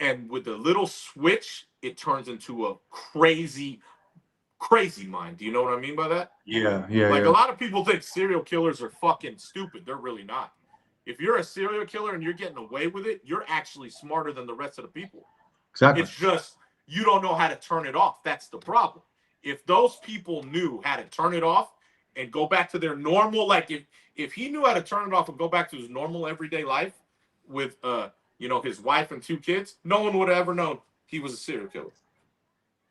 and with a little switch, it turns into a crazy, crazy mind. Do you know what I mean by that? Like a Yeah. lot of people think serial killers are fucking stupid. They're really not. If you're a serial killer and you're getting away with it, you're actually smarter than the rest of the people. Exactly. It's just you don't know how to turn it off. That's the problem. If those people knew how to turn it off and go back to their normal, like if he knew how to turn it off and go back to his normal everyday life with his wife and 2 kids, no one would have ever known he was a serial killer.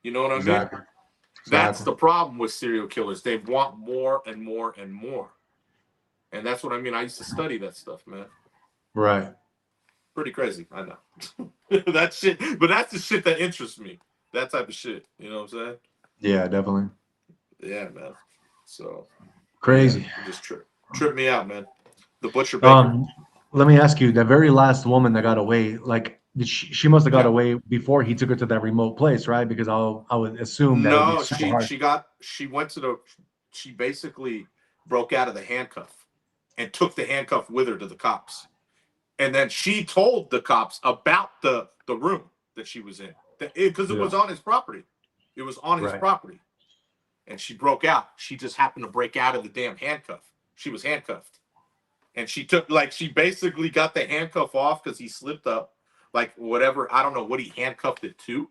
You know what I mean? Exactly. That's the problem with serial killers. They want more and more and more. And that's what I mean. I used to study that stuff, man. Right. Pretty crazy, I know. That shit, but that's the shit that interests me. That type of shit. You know what I'm saying? Yeah, definitely. Yeah, man. So Crazy. yeah, just trip me out, man. The butcher baker. Let me ask you, the very last woman that got away, like she must have got Yeah. away before he took her to that remote place, right? Because I would assume that it would be No, super hard. she basically broke out of the handcuff and took the handcuff with her to the cops. And then she told the cops about the room that she was in because it was on his property. It was on his property. And she broke out. She just happened to break out of the damn handcuff. She was handcuffed. And she basically got the handcuff off because he slipped up. like whatever. I don't know what he handcuffed it to,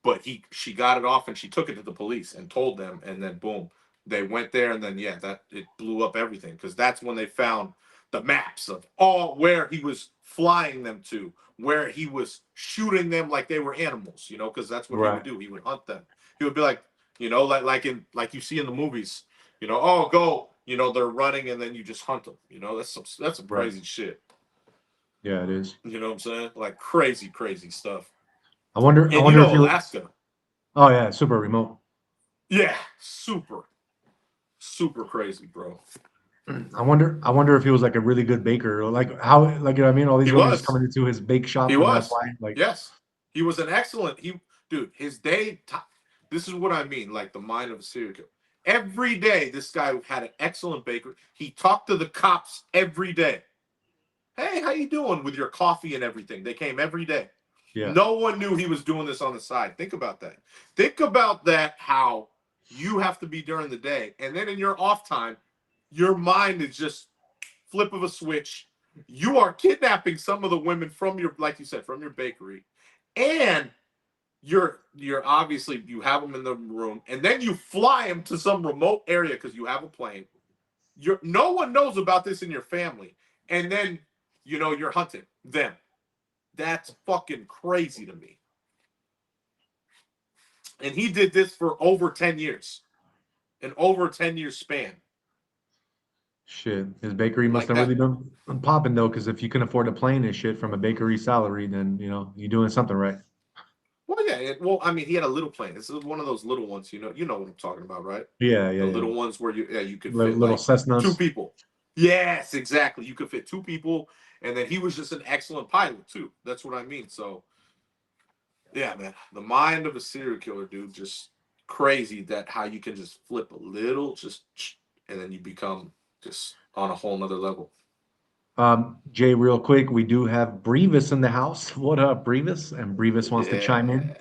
but she got it off and she took it to the police and told them, and then boom, they went there, and then that it blew up everything, because that's when they found the maps of all where he was flying them to, where he was shooting them like they were animals, because that's what he would do. He would hunt them. He would be like, like you see in the movies, oh, go, they're running, and then you just hunt them. That's some crazy shit. Yeah, it is. You know what I'm saying? Like crazy stuff. I wonder if Alaska. Oh yeah, super remote. Yeah, super crazy, bro. I wonder if he was like a really good baker, or like how, like, you know what I mean? All these women just coming into his bake shop. He and was. That's why, like, yes, he was an excellent. Dude, his day. This is what I mean, like the mind of a serial killer. Every day, this guy had an excellent baker. He talked to the cops every day. Hey, how you doing with your coffee and everything? They came every day. Yeah. No one knew he was doing this on the side. Think about that. Think about that, how you have to be during the day. And then in your off time, your mind is just flip of a switch. You are kidnapping some of the women from your, like you said, from your bakery. And you're obviously, you have them in the room. And then you fly them to some remote area because you have a plane. No one knows about this in your family. And then, you're hunting them. That's fucking crazy to me. And he did this for over 10 years. An over 10-year span. Shit. His bakery must have really been popping, though, because if you can afford a plane and shit from a bakery salary, then, you're doing something right. Well, yeah. I mean, he had a little plane. This is one of those little ones, you know what I'm talking about, right? Yeah. The little ones where you could fit little like Cessnas. 2 people. Yes, exactly. You could fit 2 people. And then he was just an excellent pilot, too. That's what I mean. So, yeah, man. The mind of a serial killer, dude, just crazy that how you can just flip a little, and then you become just on a whole nother level. Jay, real quick, we do have Brevis in the house. What up, Brevis? And Brevis wants to chime in.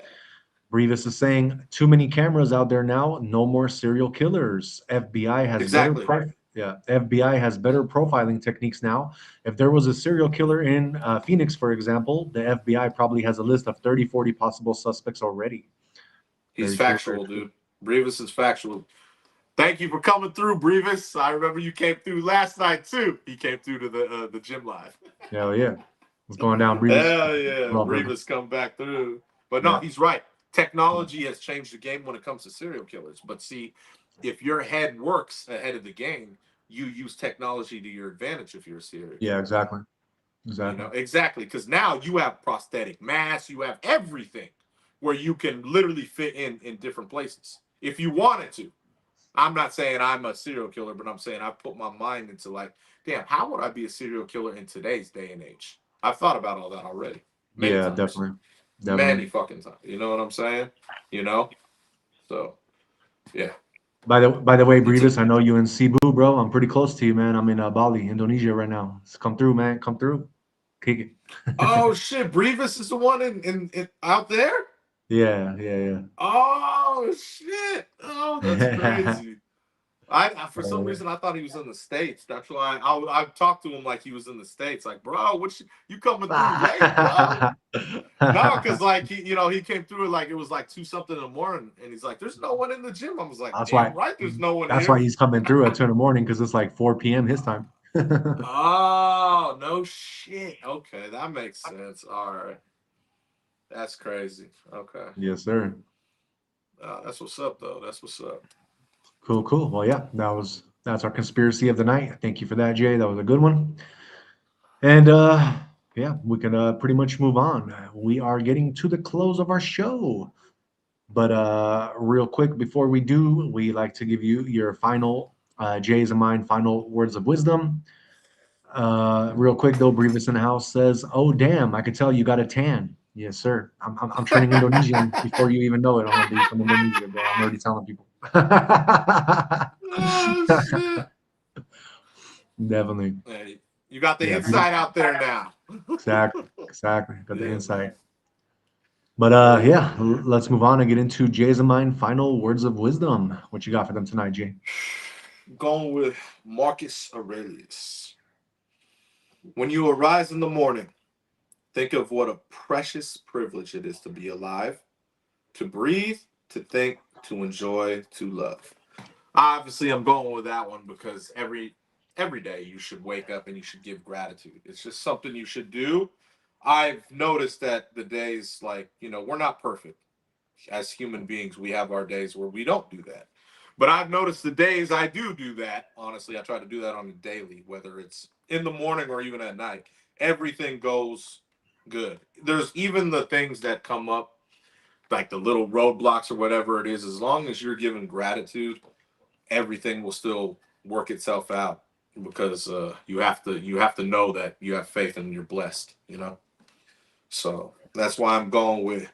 Brevis is saying, too many cameras out there now. No more serial killers. FBI has FBI has better profiling techniques now. If there was a serial killer in Phoenix, for example, the FBI probably has a list of 30, 40 possible suspects already. He's factual, dude. Brevis is factual. Thank you for coming through, Brevis. I remember you came through last night, too. He came through to the gym live. Hell yeah. What's going down, Brevis? Hell yeah. Brevis come back through. But no, he's right. Technology has changed the game when it comes to serial killers. But see, if your head works ahead of the game, you use technology to your advantage if you're a serial killer. Yeah, exactly. Exactly. Because now you have prosthetic masks, you have everything where you can literally fit in different places if you wanted to. I'm not saying I'm a serial killer, but I'm saying I put my mind into like, damn, how would I be a serial killer in today's day and age? I've thought about all that already. Many times. Definitely. Many fucking times. You know what I'm saying? So, yeah. By the way, Brevis, I know you in Cebu, bro. I'm pretty close to you, man. I'm in Bali, Indonesia right now. Just come through, man. Come through. Kick it. Oh shit, Brevis is the one in out there? Yeah. Oh shit! Oh, that's crazy. I for some reason I thought he was in the States. That's why I talked to him like he was in the States. Like, bro, you coming through late, bro? No, because like he came through like it was like 2-something in the morning, and he's like, "There's no one in the gym." I was like, "That's damn right, there's no one." That's here. why he's coming through at 2 in the morning, because it's like 4 p.m. his time. Oh no shit! Okay, that makes sense. All right. That's crazy. Okay. Yes, sir. That's what's up, though. That's what's up. Cool. Well, yeah, that's our conspiracy of the night. Thank you for that, Jay. That was a good one. And yeah, we can pretty much move on. We are getting to the close of our show. But real quick, before we do, we like to give you your final Jay's and mine final words of wisdom. Real quick though, Brevis in the house says, "Oh damn, I could tell you got a tan." Yes, sir. I'm turning Indonesian before you even know it. I'm gonna be from Indonesia, bro. I'm already telling people. Oh shit! Definitely. Hey, you got the insight out there now. Exactly. Got the insight. But yeah, let's move on and get into Jay's and mine final words of wisdom. What you got for them tonight, Jay? Going with Marcus Aurelius. When you arise in the morning, Think of what a precious privilege it is to be alive, to breathe, to think, to enjoy, to love. Obviously, I'm going with that one because every day you should wake up and you should give gratitude. It's just something you should do. I've noticed that the days, like, we're not perfect. As human beings, we have our days where we don't do that. But I've noticed the days I do that, honestly, I try to do that on a daily, whether it's in the morning or even at night. Everything goes good. There's even the things that come up, like the little roadblocks or whatever it is, as long as you're giving gratitude, everything will still work itself out because you have to know that you have faith and you're blessed, So that's why I'm going with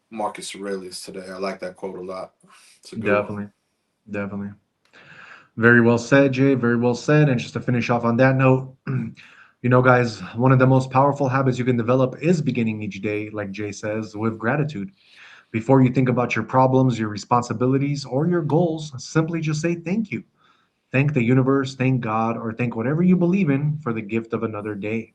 Marcus Aurelius today. I like that quote a lot. It's a good one. Definitely. Very well said, Jay. Very well said. And just to finish off on that note, guys, one of the most powerful habits you can develop is beginning each day, like Jay says, with gratitude. Before you think about your problems, your responsibilities, or your goals, simply just say thank you. Thank the universe, thank God, or thank whatever you believe in for the gift of another day.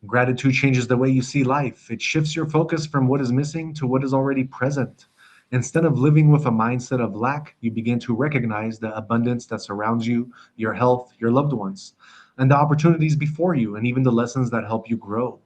Gratitude changes the way you see life. It shifts your focus from what is missing to what is already present. Instead of living with a mindset of lack, you begin to recognize the abundance that surrounds you, your health, your loved ones, and the opportunities before you, and even the lessons that help you grow.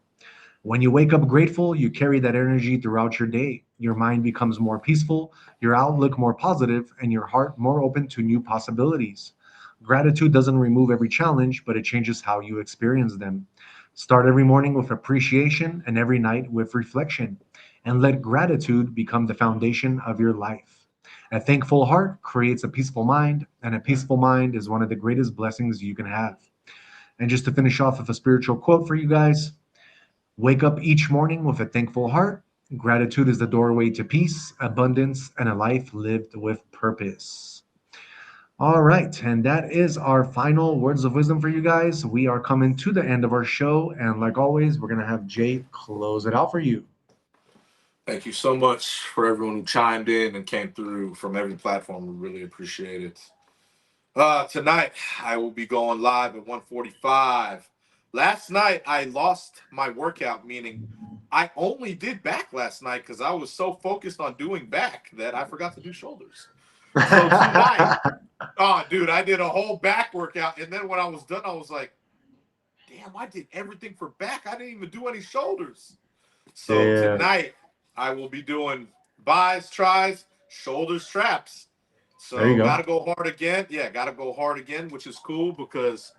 When you wake up grateful, you carry that energy throughout your day. Your mind becomes more peaceful, your outlook more positive, and your heart more open to new possibilities. Gratitude doesn't remove every challenge, but it changes how you experience them. Start every morning with appreciation and every night with reflection, and let gratitude become the foundation of your life. A thankful heart creates a peaceful mind, and a peaceful mind is one of the greatest blessings you can have. And just to finish off with a spiritual quote for you guys, wake up each morning with a thankful heart. Gratitude is the doorway to peace, abundance, and a life lived with purpose. All right, and that is our final words of wisdom for you guys. We are coming to the end of our show, and like always, we're going to have Jay close it out for you. Thank you so much for everyone who chimed in and came through from every platform. We really appreciate it. Tonight, I will be going live at 1:45. Last night, I lost my workout, meaning I only did back last night because I was so focused on doing back that I forgot to do shoulders. So tonight, oh, dude, I did a whole back workout. And then when I was done, I was like, damn, I did everything for back. I didn't even do any shoulders. So tonight, I will be doing buys, tries, shoulders, traps. So got to go hard again. Yeah, got to go hard again, which is cool because,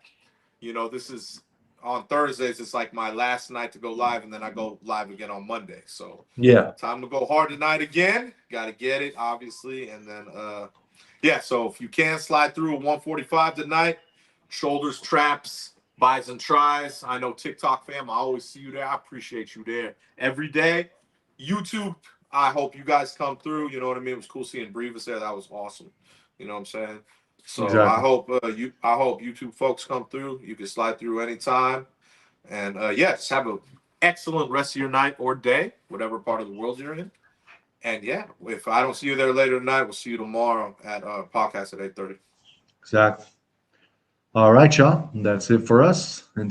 this is on Thursdays. It's like my last night to go live, and then I go live again on Monday. So time to go hard tonight again. Got to get it, obviously. And then, so if you can slide through at 1:45 tonight, shoulders, traps, buys and tries. I know TikTok fam, I always see you there. I appreciate you there every day. YouTube, I hope you guys come through. You know what I mean? It was cool seeing Brevis there. That was awesome. You know what I'm saying? So I hope YouTube folks come through. You can slide through anytime. And just have an excellent rest of your night or day, whatever part of the world you're in. And if I don't see you there later tonight, we'll see you tomorrow at podcast at 8:30. Exactly. All right, y'all. That's it for us.